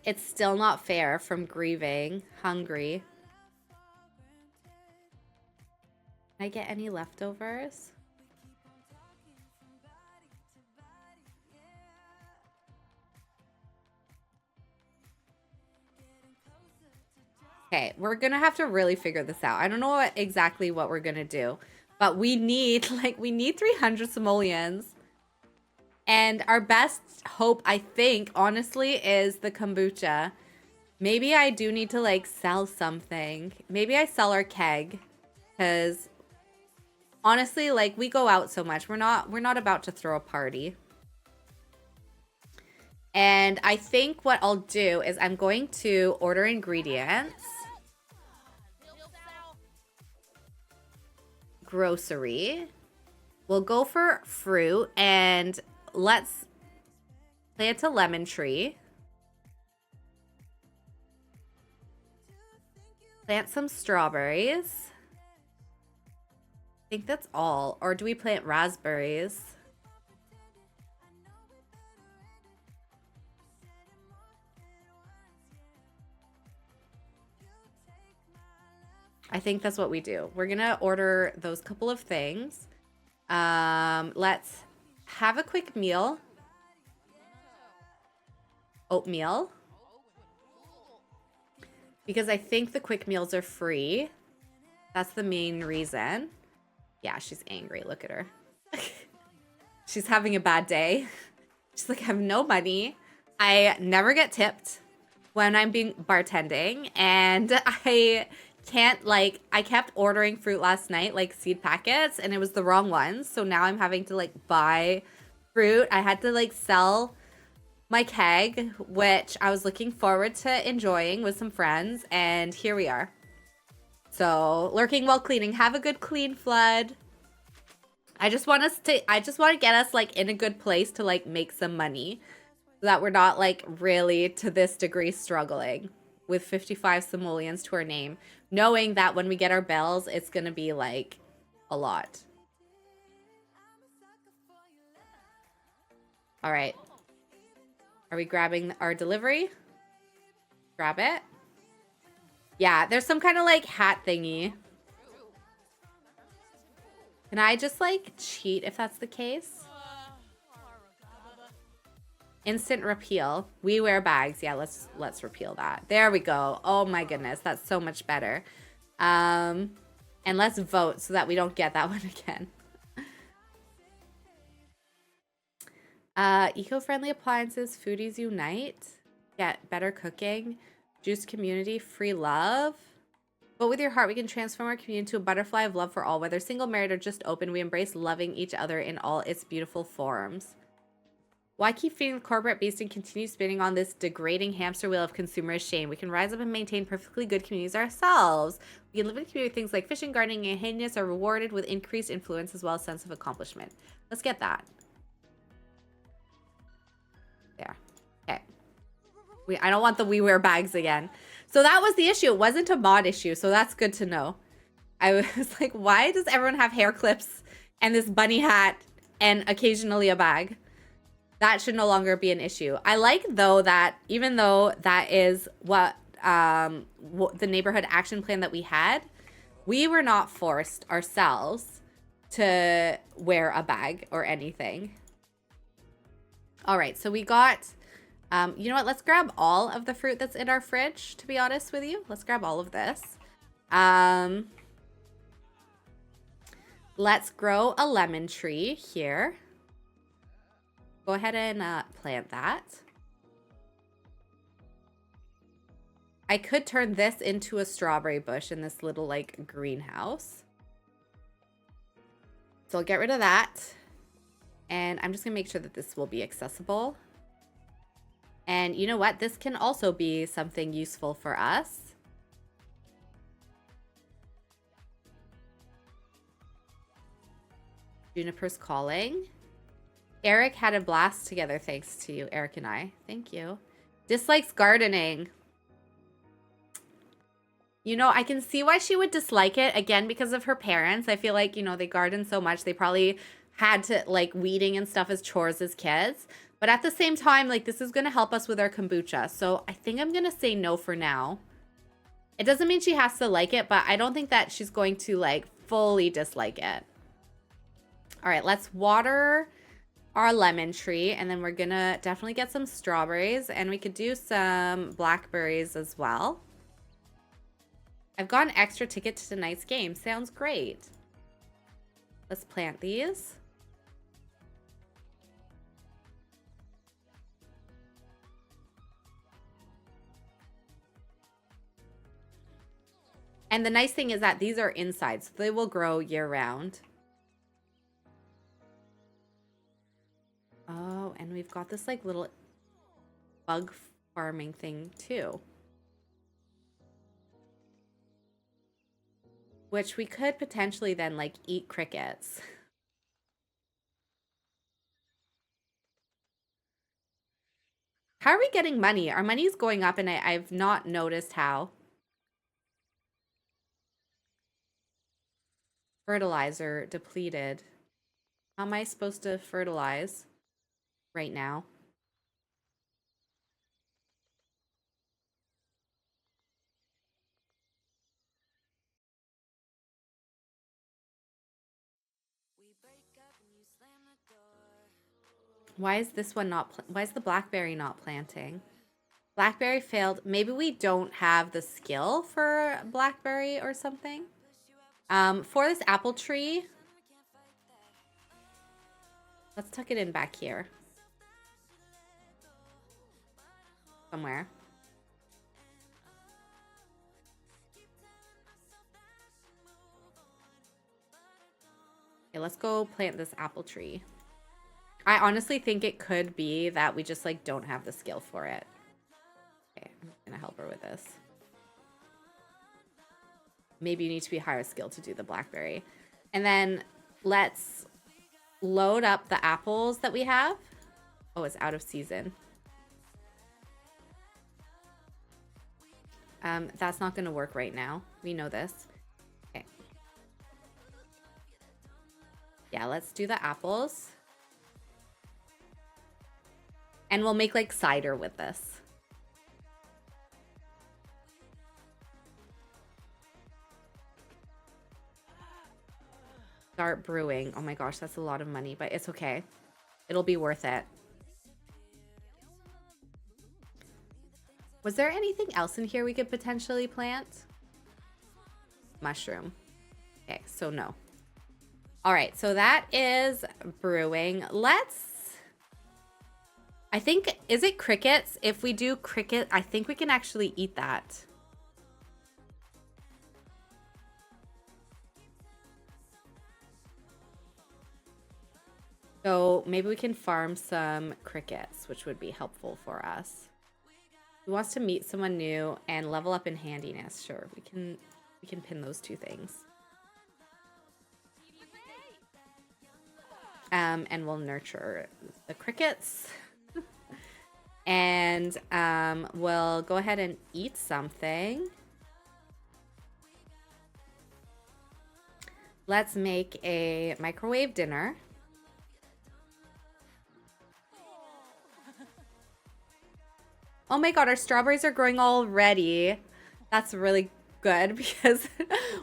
It's still not fair from grieving, hungry. Can I get any leftovers? Okay, we're gonna have to really figure this out. I don't know exactly what we're gonna do, but we need, we need 300 simoleons. And our best hope, I think, honestly, is the kombucha. Maybe I do need to, sell something. Maybe I sell our keg. Because, honestly, we go out so much. We're not about to throw a party. And I think what I'll do is I'm going to order ingredients. Grocery. We'll go for fruit and let's plant a lemon tree. Plant some strawberries. I think that's all. Or do we plant raspberries? I think that's what we do. We're gonna order those couple of things. Let's have a quick meal. Oatmeal. Because I think the quick meals are free. That's the main reason. Yeah, she's angry. Look at her. She's having a bad day. She's like, I have no money. I never get tipped when I'm being bartending. And I can't, I kept ordering fruit last night, seed packets, and it was the wrong ones. So now I'm having to, buy fruit. I had to, sell my keg, which I was looking forward to enjoying with some friends. And here we are. So, lurking while cleaning. Have a good clean, Flood. I just want to get us, in a good place to, make some money. So that we're not, really, to this degree, struggling with 55 simoleons to our name. Knowing that when we get our bells, it's going to be, a lot. All right. Are we grabbing our delivery? Grab it. Yeah, there's some kind of, hat thingy. Can I just, cheat if that's the case? Instant repeal. We wear bags. Yeah, let's repeal that. There we go. Oh my goodness, that's so much better. And let's vote so that we don't get that one again. Eco-friendly appliances, foodies unite, get better cooking, juice community, free love. But with your heart, we can transform our community into a butterfly of love for all. Whether single, married, or just open, we embrace loving each other in all its beautiful forms. Why keep feeding the corporate beast and continue spinning on this degrading hamster wheel of consumerist shame? We can rise up and maintain perfectly good communities ourselves. We can live in a community where things like fishing, gardening, and handiness are rewarded with increased influence as well as sense of accomplishment. Let's get that. There. Okay. I don't want the we wear bags again. So that was the issue. It wasn't a mod issue, so that's good to know. I was like, why does everyone have hair clips and this bunny hat and occasionally a bag? That should no longer be an issue. I like, though, that even though that is what the neighborhood action plan that we had, we were not forced ourselves to wear a bag or anything. All right, so we got, you know what? Let's grab all of the fruit that's in our fridge, to be honest with you. Let's grab all of this. Let's grow a lemon tree here. Go ahead and plant that. I could turn this into a strawberry bush in this little like greenhouse. So I'll get rid of that. And I'm just gonna make sure that this will be accessible. And you know what? This can also be something useful for us. Juniper's calling. Eric had a blast together thanks to you, Eric and I. Thank you. Dislikes gardening. You know, I can see why she would dislike it, again, because of her parents. I feel like, you know, they garden so much. They probably had to, like, weeding and stuff as chores as kids. But at the same time, like, this is going to help us with our kombucha. So I think I'm going to say no for now. It doesn't mean she has to like it, but I don't think that she's going to, like, fully dislike it. All right, let's water our lemon tree. And then we're going to definitely get some strawberries. And we could do some blackberries as well. I've got an extra ticket to tonight's game. Sounds great. Let's plant these. And the nice thing is that these are inside, so they will grow year round. Oh, and we've got this like little bug farming thing too. Which we could potentially then like eat crickets. How are we getting money? Our money's going up and I've not noticed how. Fertilizer depleted. How am I supposed to fertilize right now? Why is this one not, why is the blackberry not planting? Blackberry failed. Maybe we don't have the skill for blackberry or something. For this apple tree, let's tuck it in back here. Somewhere. Okay, let's go plant this apple tree. I honestly think it could be that we just like don't have the skill for it. Okay, I'm gonna help her with this. Maybe you need to be higher skill to do the blackberry. And then let's load up the apples that we have. Oh, it's out of season. That's not gonna work right now. We know this. Okay. Yeah, let's do the apples. And we'll make like cider with this. Start brewing. Oh my gosh, that's a lot of money, but it's okay. It'll be worth it. Was there anything else in here we could potentially plant? Mushroom. Okay, so no. All right, so that is brewing. I think, is it crickets? If we do cricket, I think we can actually eat that. So maybe we can farm some crickets, which would be helpful for us. Who wants to meet someone new and level up in handiness? Sure, we can pin those two things. And we'll nurture the crickets. And we'll go ahead and eat something. Let's make a microwave dinner. Oh my god, our strawberries are growing already. That's really good because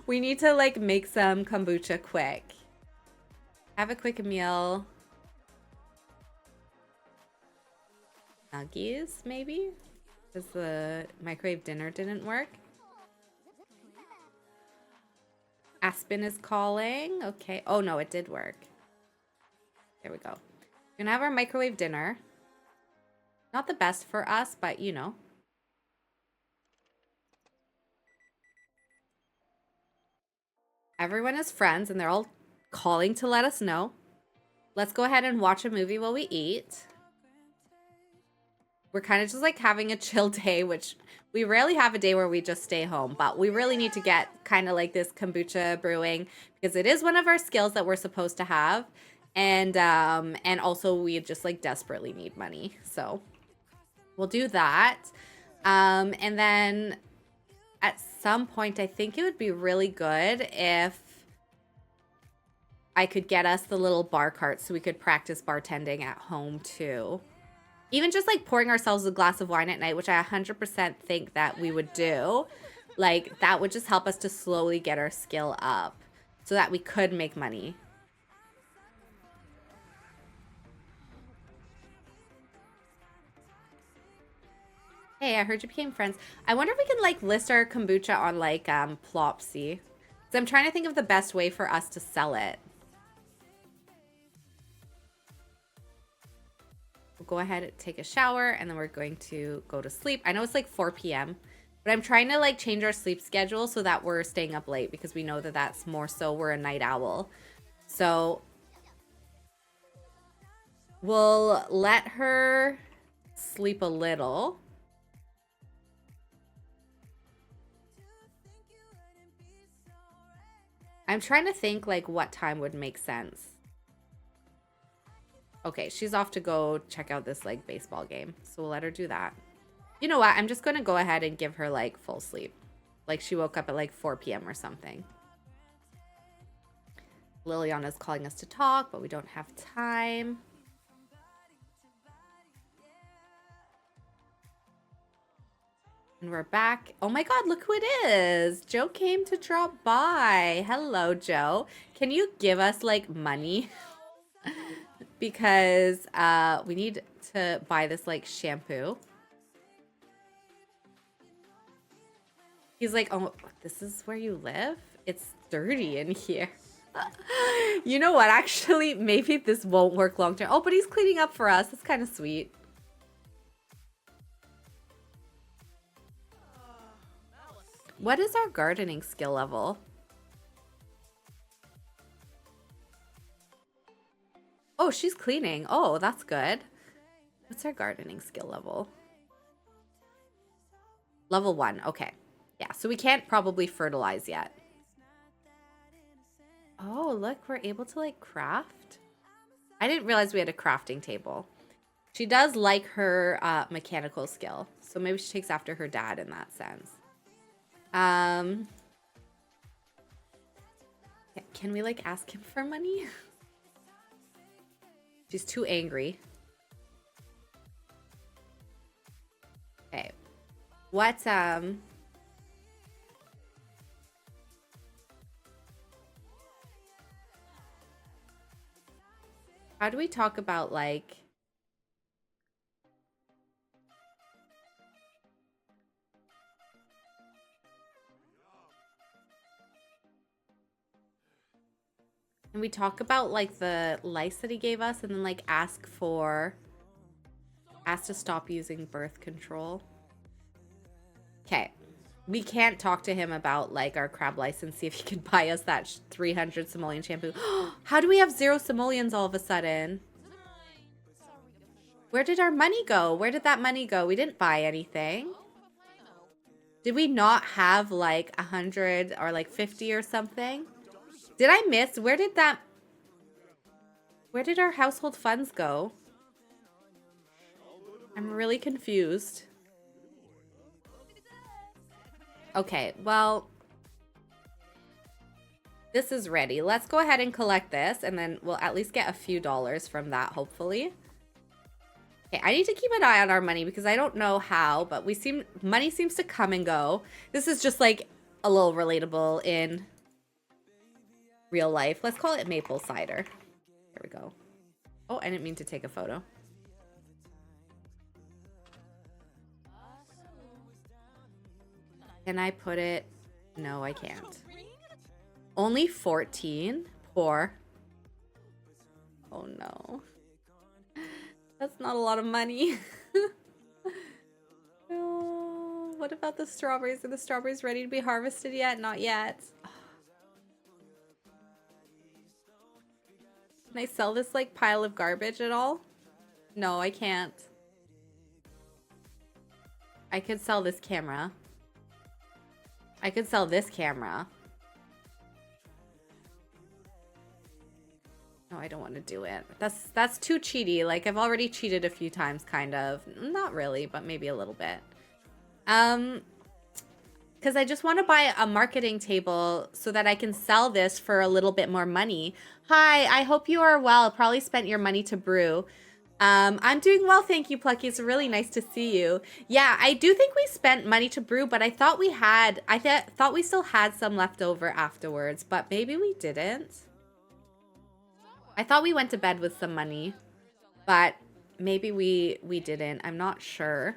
we need to like make some kombucha quick. Have a quick meal. Nuggies, maybe? Because the microwave dinner didn't work. Aspen is calling. Okay. Oh, no, it did work. There we go. We're gonna have our microwave dinner. Not the best for us, but you know. Everyone is friends and they're all calling to let us know. Let's go ahead and watch a movie while we eat. We're kind of just like having a chill day, which we rarely have a day where we just stay home, but we really need to get kind of like this kombucha brewing because it is one of our skills that we're supposed to have. And also we just like desperately need money. So we'll do that. And then at some point, I think it would be really good if I could get us the little bar cart so we could practice bartending at home too. Even just like pouring ourselves a glass of wine at night, which I 100% think that we would do. Like that would just help us to slowly get our skill up so that we could make money. Hey, I heard you became friends. I wonder if we can like list our kombucha on like Plopsy. So I'm trying to think of the best way for us to sell it. We'll go ahead and take a shower and then we're going to go to sleep. I know it's like 4 p.m. but I'm trying to like change our sleep schedule so that we're staying up late because we know that that's more so we're a night owl. So we'll let her sleep a little. I'm trying to think like what time would make sense. Okay, she's off to go check out this like baseball game. So we'll let her do that. You know what? I'm just going to go ahead and give her like full sleep. Like she woke up at like 4 p.m. or something. Liliana's calling us to talk, but we don't have time. And we're back. Oh my God, look who it is. Joe came to drop by. Hello, Joe. Can you give us like money? Because we need to buy this like shampoo. He's like, oh, this is where you live? It's dirty in here. You know what? Actually, maybe this won't work long term. Oh, but he's cleaning up for us. That's kind of sweet. What is our gardening skill level? Oh, she's cleaning. Oh, that's good. What's our gardening skill level? Level 1. Okay. Yeah, so we can't probably fertilize yet. Oh, look, we're able to like craft. I didn't realize we had a crafting table. She does like her mechanical skill. So maybe she takes after her dad in that sense. Can we like ask him for money? She's too angry. Okay. What, how do we talk about like... Can we talk about like the lice that he gave us and then like ask to stop using birth control? Okay. We can't talk to him about like our crab lice and see if he can buy us that 300 simoleon shampoo. How do we have 0 simoleons all of a sudden? Where did our money go? Where did that money go? We didn't buy anything. Did we not have like 100 or like 50 or something? Did I miss? Where did our household funds go? I'm really confused. Okay, well, this is ready. Let's go ahead and collect this, and then we'll at least get a few dollars from that, hopefully. Okay, I need to keep an eye on our money because I don't know how, but money seems to come and go. This is just like a little relatable in real life. Let's call it maple cider. There we go. Oh, I didn't mean to take a photo. Can I put it? No, I can't. Only 14? Poor. Oh no. That's not a lot of money. Oh, what about the strawberries? Are the strawberries ready to be harvested yet? Not yet. Can I sell this like pile of garbage at all? No, I can't. I could sell this camera. I could sell this camera. No, I don't want to do it. That's too cheaty. Like, I've already cheated a few times, kind of. Not really, but maybe a little bit. Because I just want to buy a marketing table so that I can sell this for a little bit more money. Hi, I hope you are well. Probably spent your money to brew. I'm doing well, thank you, Plucky. It's really nice to see you. Yeah, I do think we spent money to brew, but I thought we had, thought we still had some left over afterwards, but maybe we didn't. I thought we went to bed with some money, but maybe we didn't. I'm not sure.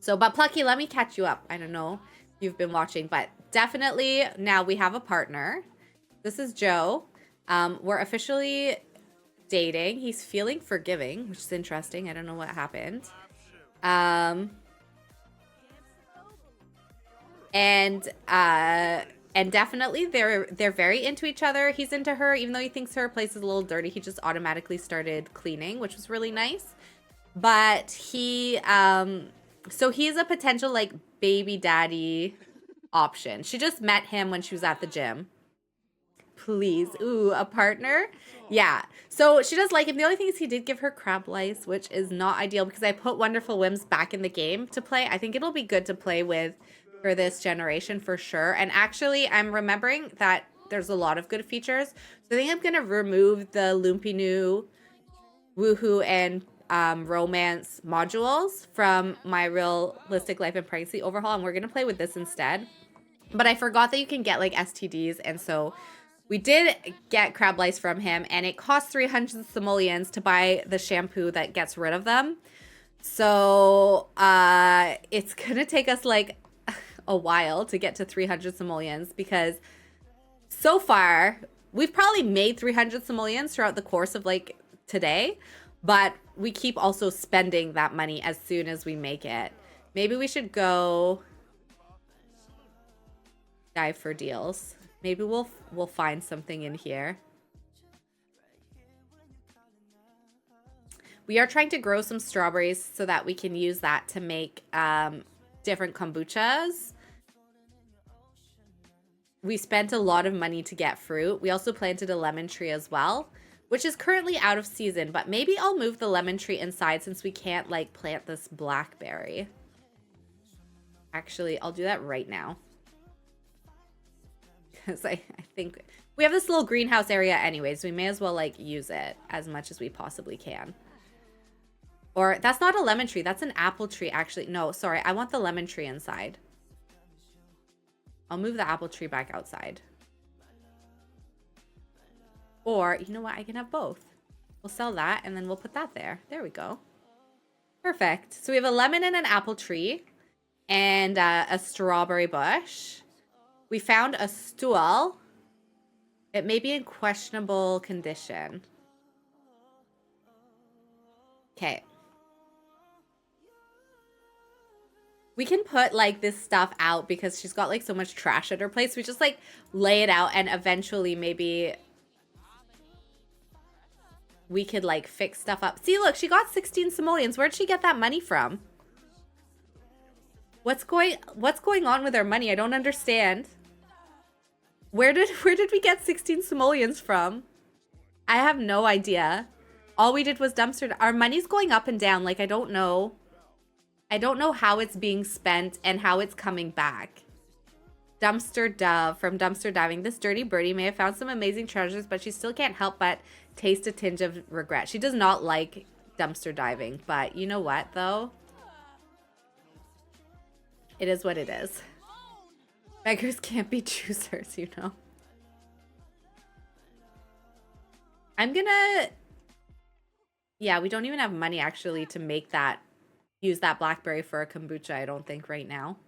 So, but Plucky, let me catch you up. I don't know if you've been watching, but definitely now we have a partner. This is Joe. We're officially dating. He's feeling forgiving, which is interesting. I don't know what happened. And definitely they're very into each other. He's into her, even though he thinks her place is a little dirty. He just automatically started cleaning, which was really nice. But he so he's a potential like baby daddy option. She just met him when she was at the gym. Please. Ooh, a partner? Yeah. So she does like him. The only thing is he did give her crab lice, which is not ideal because I put Wonderful Whims back in the game to play. I think it'll be good to play with for this generation for sure. And actually, I'm remembering that there's a lot of good features. So I think I'm going to remove the Lumpinu, Woohoo, and romance modules from my realistic life and pregnancy overhaul. And we're going to play with this instead. But I forgot that you can get like STDs. And so we did get crab lice from him, and it cost 300 simoleons to buy the shampoo that gets rid of them. So it's going to take us like a while to get to 300 simoleons because so far we've probably made 300 simoleons throughout the course of like today, but we keep also spending that money as soon as we make it. Maybe we should go dive for deals. Maybe we'll find something in here. We are trying to grow some strawberries so that we can use that to make different kombuchas. We spent a lot of money to get fruit. We also planted a lemon tree as well, which is currently out of season, but maybe I'll move the lemon tree inside since we can't like plant this blackberry. Actually, I'll do that right now. Because I think we have this little greenhouse area anyways. We may as well like use it as much as we possibly can. Or that's not a lemon tree. That's an apple tree actually. No, sorry. I want the lemon tree inside. I'll move the apple tree back outside. Or you know what? I can have both. We'll sell that and then we'll put that there. There we go. Perfect. So we have a lemon and an apple tree and a strawberry bush. We found a stool. It may be in questionable condition. Okay. We can put like this stuff out because she's got like so much trash at her place. We just like lay it out and eventually maybe we could like fix stuff up. See, look, she got 16 simoleons. Where'd she get that money from? What's going on with her money? I don't understand. Where did we get 16 simoleons from? I have no idea. All we did was dumpster. Our money's going up and down. Like, I don't know. I don't know how it's being spent and how it's coming back. Dumpster Dove from Dumpster Diving. This dirty birdie may have found some amazing treasures, but she still can't help but taste a tinge of regret. She does not like dumpster diving, but you know what, though? It is what it is. Beggars can't be choosers, you know? I'm gonna... Yeah, we don't even have money, actually, to make that... Use that blackberry for a kombucha, I don't think, right now.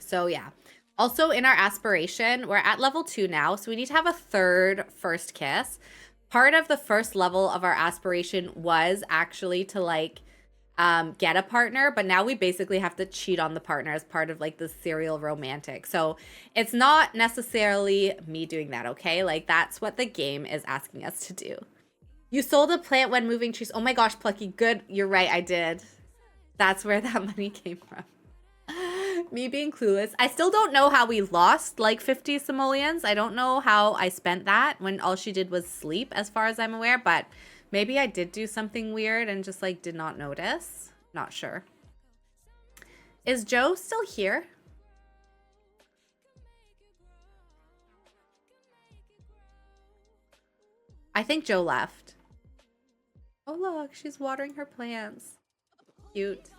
So yeah. Also in our aspiration, we're at level 2 now, so we need to have a third first kiss. Part of the first level of our aspiration was actually to like get a partner, but now we basically have to cheat on the partner as part of like the serial romantic. So it's not necessarily me doing that, okay? Like that's what the game is asking us to do. You sold a plant when moving trees. Oh my gosh, Plucky, good. You're right, I did. That's where that money came from. Me being clueless. I still don't know how we lost like 50 simoleons. I don't know how I spent that when all she did was sleep, as far as I'm aware, but maybe I did do something weird and just like did not notice. Not sure. Is Joe still here? I think Joe left. Oh look, she's watering her plants. Cute.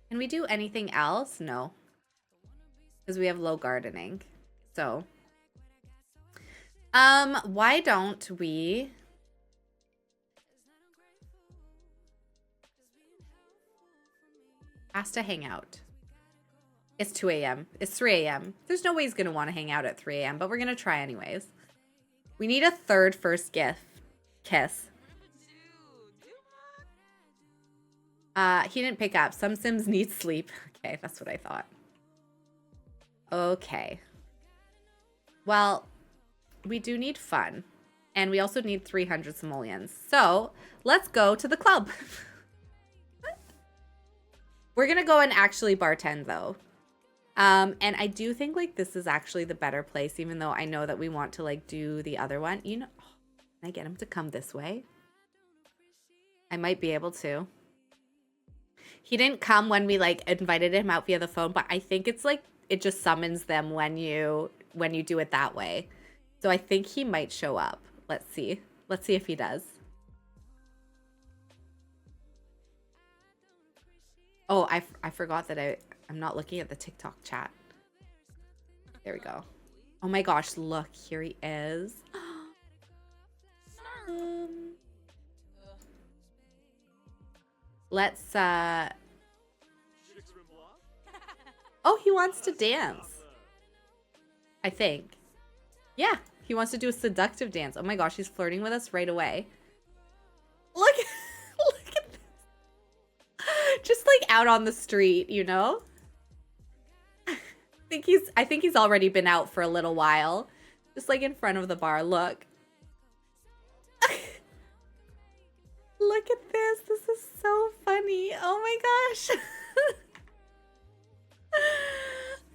Can we do anything else? No. Because we have low gardening. So. Why don't we... Has to hang out. It's 2 a.m. It's 3 a.m. There's no way he's going to want to hang out at 3 a.m., but we're going to try anyways. We need a third first kiss. He didn't pick up. Some Sims need sleep. Okay, that's what I thought. Okay. Well, we do need fun. And we also need 300 simoleons. So, let's go to the club. We're going to go and actually bartend, though. And I do think, like, this is actually the better place, even though I know that we want to, like, do the other one. You know, can I get him to come this way? I might be able to. He didn't come when we, like, invited him out via the phone, but I think it's, like, it just summons them when you do it that way. So I think he might show up. Let's see. Let's see if he does. Oh, I forgot that I'm not looking at the TikTok chat. There we go. Oh my gosh, look, here he is. Let's Oh, he wants to dance. I think. Yeah, he wants to do a seductive dance. Oh my gosh, he's flirting with us right away. Look, look at this. Just like out on the street, you know? I think he's already been out for a little while. Just like in front of the bar. Look. Look at this. This is so funny. Oh my gosh.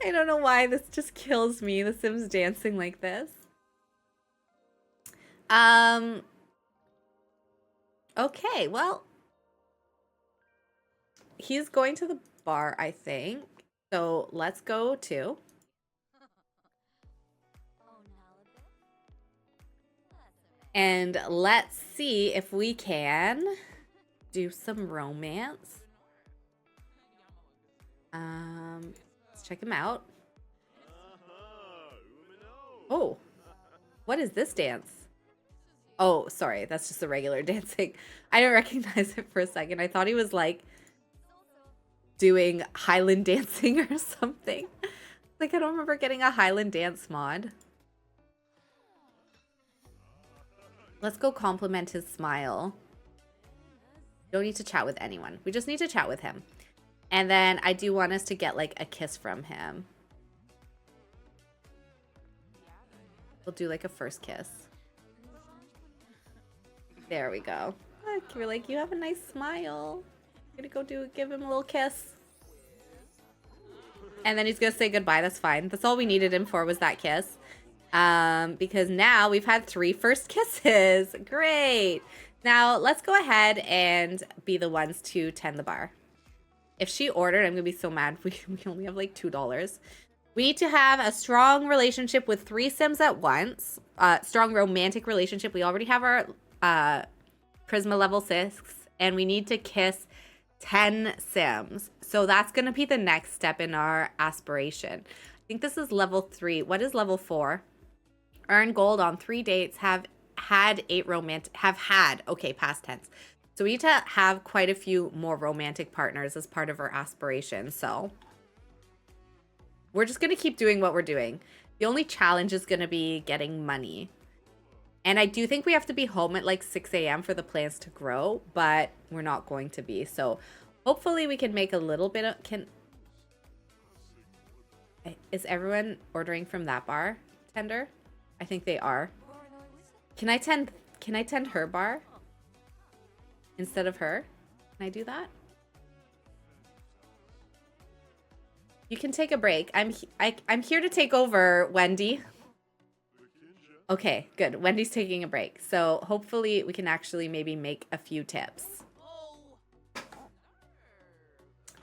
I don't know why this just kills me. The Sims dancing like this. Okay, well. He's going to the bar, I think. So let's go to. And let's see if we can do some romance. Let's check him out. Oh, what is this dance? Oh, sorry, that's just the regular dancing. I didn't recognize it for a second. I thought he was like doing Highland dancing or something. Like, I don't remember getting a Highland dance mod. Let's go compliment his smile. Don't need to chat with anyone. We just need to chat with him. And then I do want us to get like a kiss from him. We'll do like a first kiss. There we go. Look, you're like, you have a nice smile. I'm gonna go give him a little kiss. And then he's gonna say goodbye. That's fine. That's all we needed him for, was that kiss. Because now we've had 3 first kisses. Great. Now let's go ahead and be the ones to tend the bar. If she ordered, I'm gonna be so mad. We only have like $2. We need to have a strong relationship with 3 Sims at once. Strong romantic relationship. We already have our Prisma level 6, and we need to kiss 10 Sims. So that's gonna be the next step in our aspiration. I think this is level 3. What is level 4? Earn gold on 3 dates. Have had okay, past tense. So we need to have quite a few more romantic partners as part of our aspiration. So We're just gonna keep doing what we're doing. The only challenge is gonna be getting money. And I do think we have to be home at like 6 a.m. for the plants to grow, but we're not going to be. So hopefully we can make a little bit of... Is everyone ordering from that bar tender? I think they are. Can I tend her bar instead of her? Can I do that? You can take a break. I'm here to take over, Wendy. Okay, good. Wendy's taking a break. So hopefully we can actually maybe make a few tips.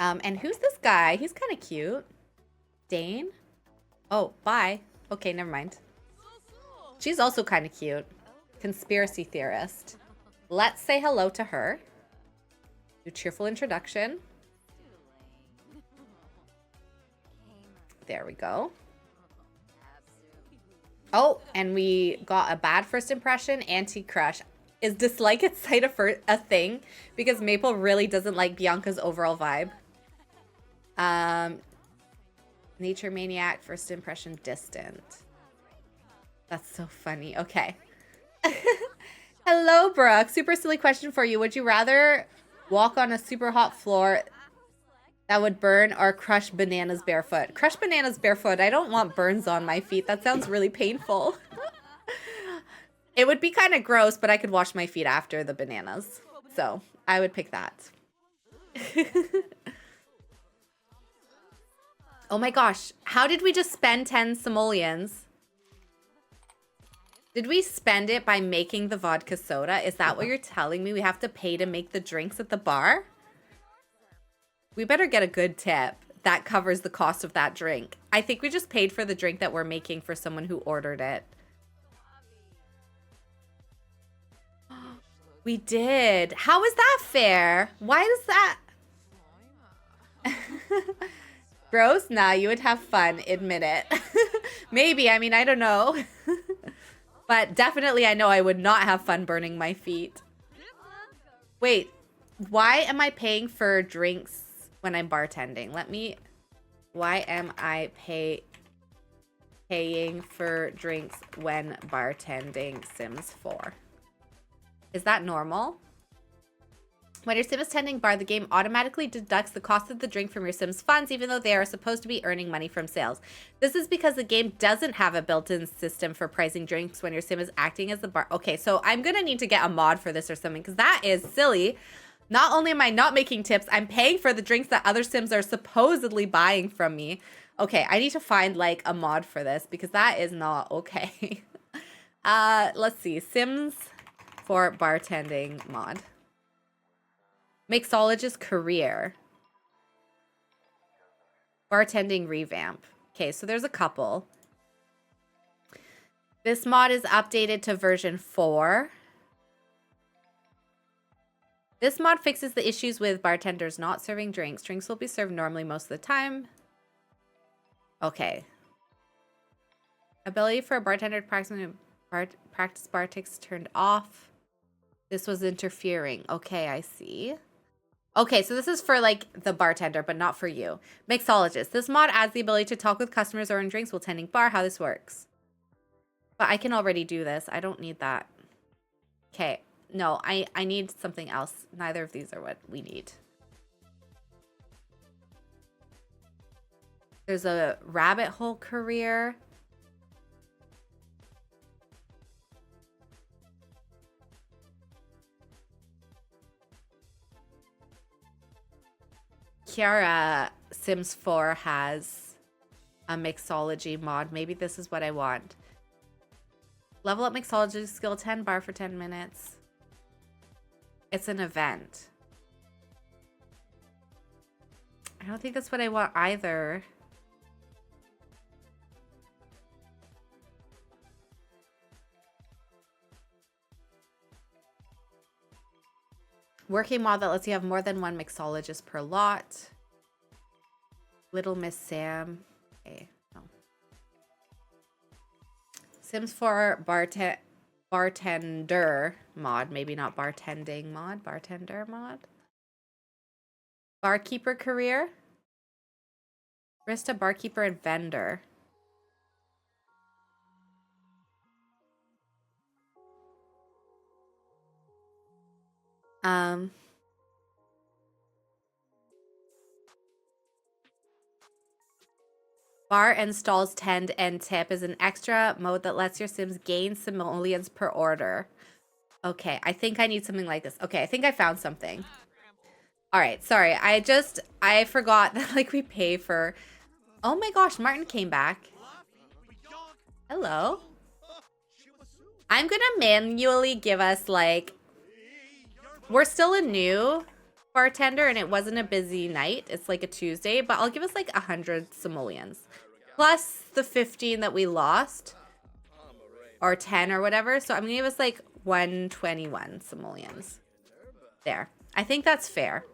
And who's this guy? He's kind of cute. Dane? Oh, bye. Okay, never mind. She's also kind of cute. Conspiracy theorist. Let's say hello to her. Do cheerful introduction. There we go. Oh, and we got a bad first impression, anti-crush. Is dislike at sight a thing? Because Maple really doesn't like Bianca's overall vibe. Nature maniac, first impression distant. That's so funny. Okay. Hello, Brooke. Super silly question for you. Would you rather walk on a super hot floor that would burn or crush bananas barefoot? Crush bananas barefoot. I don't want burns on my feet. That sounds really painful. It would be kind of gross, but I could wash my feet after the bananas. So I would pick that. Oh my gosh. How did we just spend 10 simoleons? Did we spend it by making the vodka soda? Is that what you're telling me? We have to pay to make the drinks at the bar? We better get a good tip that covers the cost of that drink. I think we just paid for the drink that we're making for someone who ordered it. We did. How is that fair? Why does that... Gross? Nah, you would have fun. Admit it. Maybe. I mean, I don't know. But definitely I know I would not have fun burning my feet. Wait. Why am I paying for drinks when I'm bartending? Why am I paying for drinks when bartending Sims 4? Is that normal? When your sim is tending bar, the game automatically deducts the cost of the drink from your sim's funds, even though they are supposed to be earning money from sales. This is because the game doesn't have a built-in system for pricing drinks when your sim is acting as the bar. Okay, so I'm gonna need to get a mod for this or something, because that is silly. Not only am I not making tips, I'm paying for the drinks that other sims are supposedly buying from me. Okay, I need to find like a mod for this, because that is not okay. Let's see, Sims for bartending mod. Mixologist career. Bartending revamp. Okay, so there's a couple. This mod is updated to version 4. This mod fixes the issues with bartenders not serving drinks. Drinks will be served normally most of the time. Okay. Ability for a bartender to practice bar ticks turned off. This was interfering. Okay, I see. Okay, so this is for, like, the bartender, but not for you. Mixologist. This mod adds the ability to talk with customers or in drinks while tending bar. How this works. But I can already do this. I don't need that. Okay. No, I need something else. Neither of these are what we need. There's a rabbit hole career. Kiara Sims 4 has a mixology mod. Maybe this is what I want. Level up mixology skill 10 bar for 10 minutes. It's an event. I don't think that's what I want either. Working mod that lets you have more than one mixologist per lot. Little Miss Sam. Okay. No. Sims 4 bartender mod. Maybe not bartending mod. Bartender mod. Barkeeper career. Barista, barkeeper, and vendor. Bar and stalls tend and tip is an extra mode that lets your Sims gain simoleons per order. Okay, I think I need something like this. Okay, I think I found something. All right, sorry. I forgot that like we pay for... Oh my gosh, Martin came back. Hello. I'm gonna manually give us like... We're still a new bartender and it wasn't a busy night. It's like a Tuesday, but I'll give us like 100 simoleons. Plus the 15 that we lost. Or 10 or whatever. So I'm gonna give us like 121 simoleons. There. I think that's fair.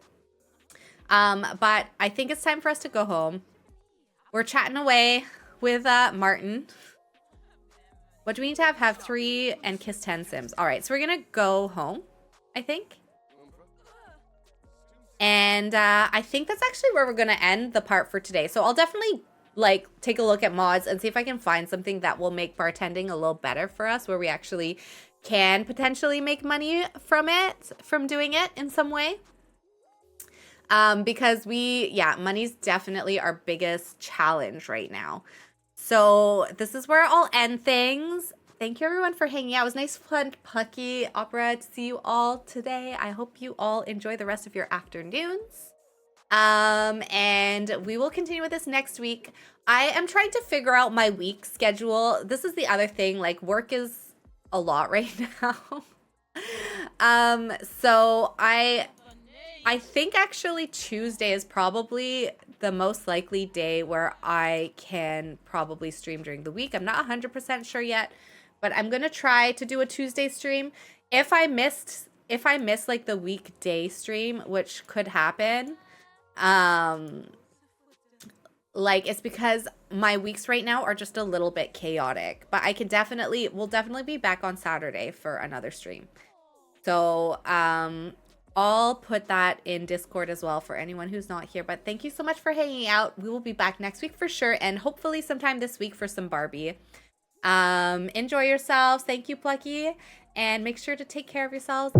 But I think it's time for us to go home. We're chatting away with Martin. What do we need to have? Have 3 and kiss 10 Sims. All right, so we're gonna go home, I think. And I think that's actually where we're gonna end the part for today. So I'll definitely like take a look at mods and see if I can find something that will make bartending a little better for us, where we actually can potentially make money from it, from doing it in some way. Because money's definitely our biggest challenge right now. So this is where I'll end things. Thank you everyone for hanging out. It was nice, fun, Pucky Opera to see you all today. I hope you all enjoy the rest of your afternoons. And we will continue with this next week. I am trying to figure out my week schedule. This is the other thing, like work is a lot right now. So I think actually Tuesday is probably the most likely day where I can probably stream during the week. I'm not 100% sure yet, but I'm going to try to do a Tuesday stream. If I miss like the weekday stream, which could happen, like it's because my weeks right now are just a little bit chaotic, but we'll definitely be back on Saturday for another stream. So, I'll put that in Discord as well for anyone who's not here. But thank you so much for hanging out. We will be back next week for sure, and hopefully sometime this week for some Barbie. Enjoy yourselves. Thank you, Plucky, and make sure to take care of yourselves.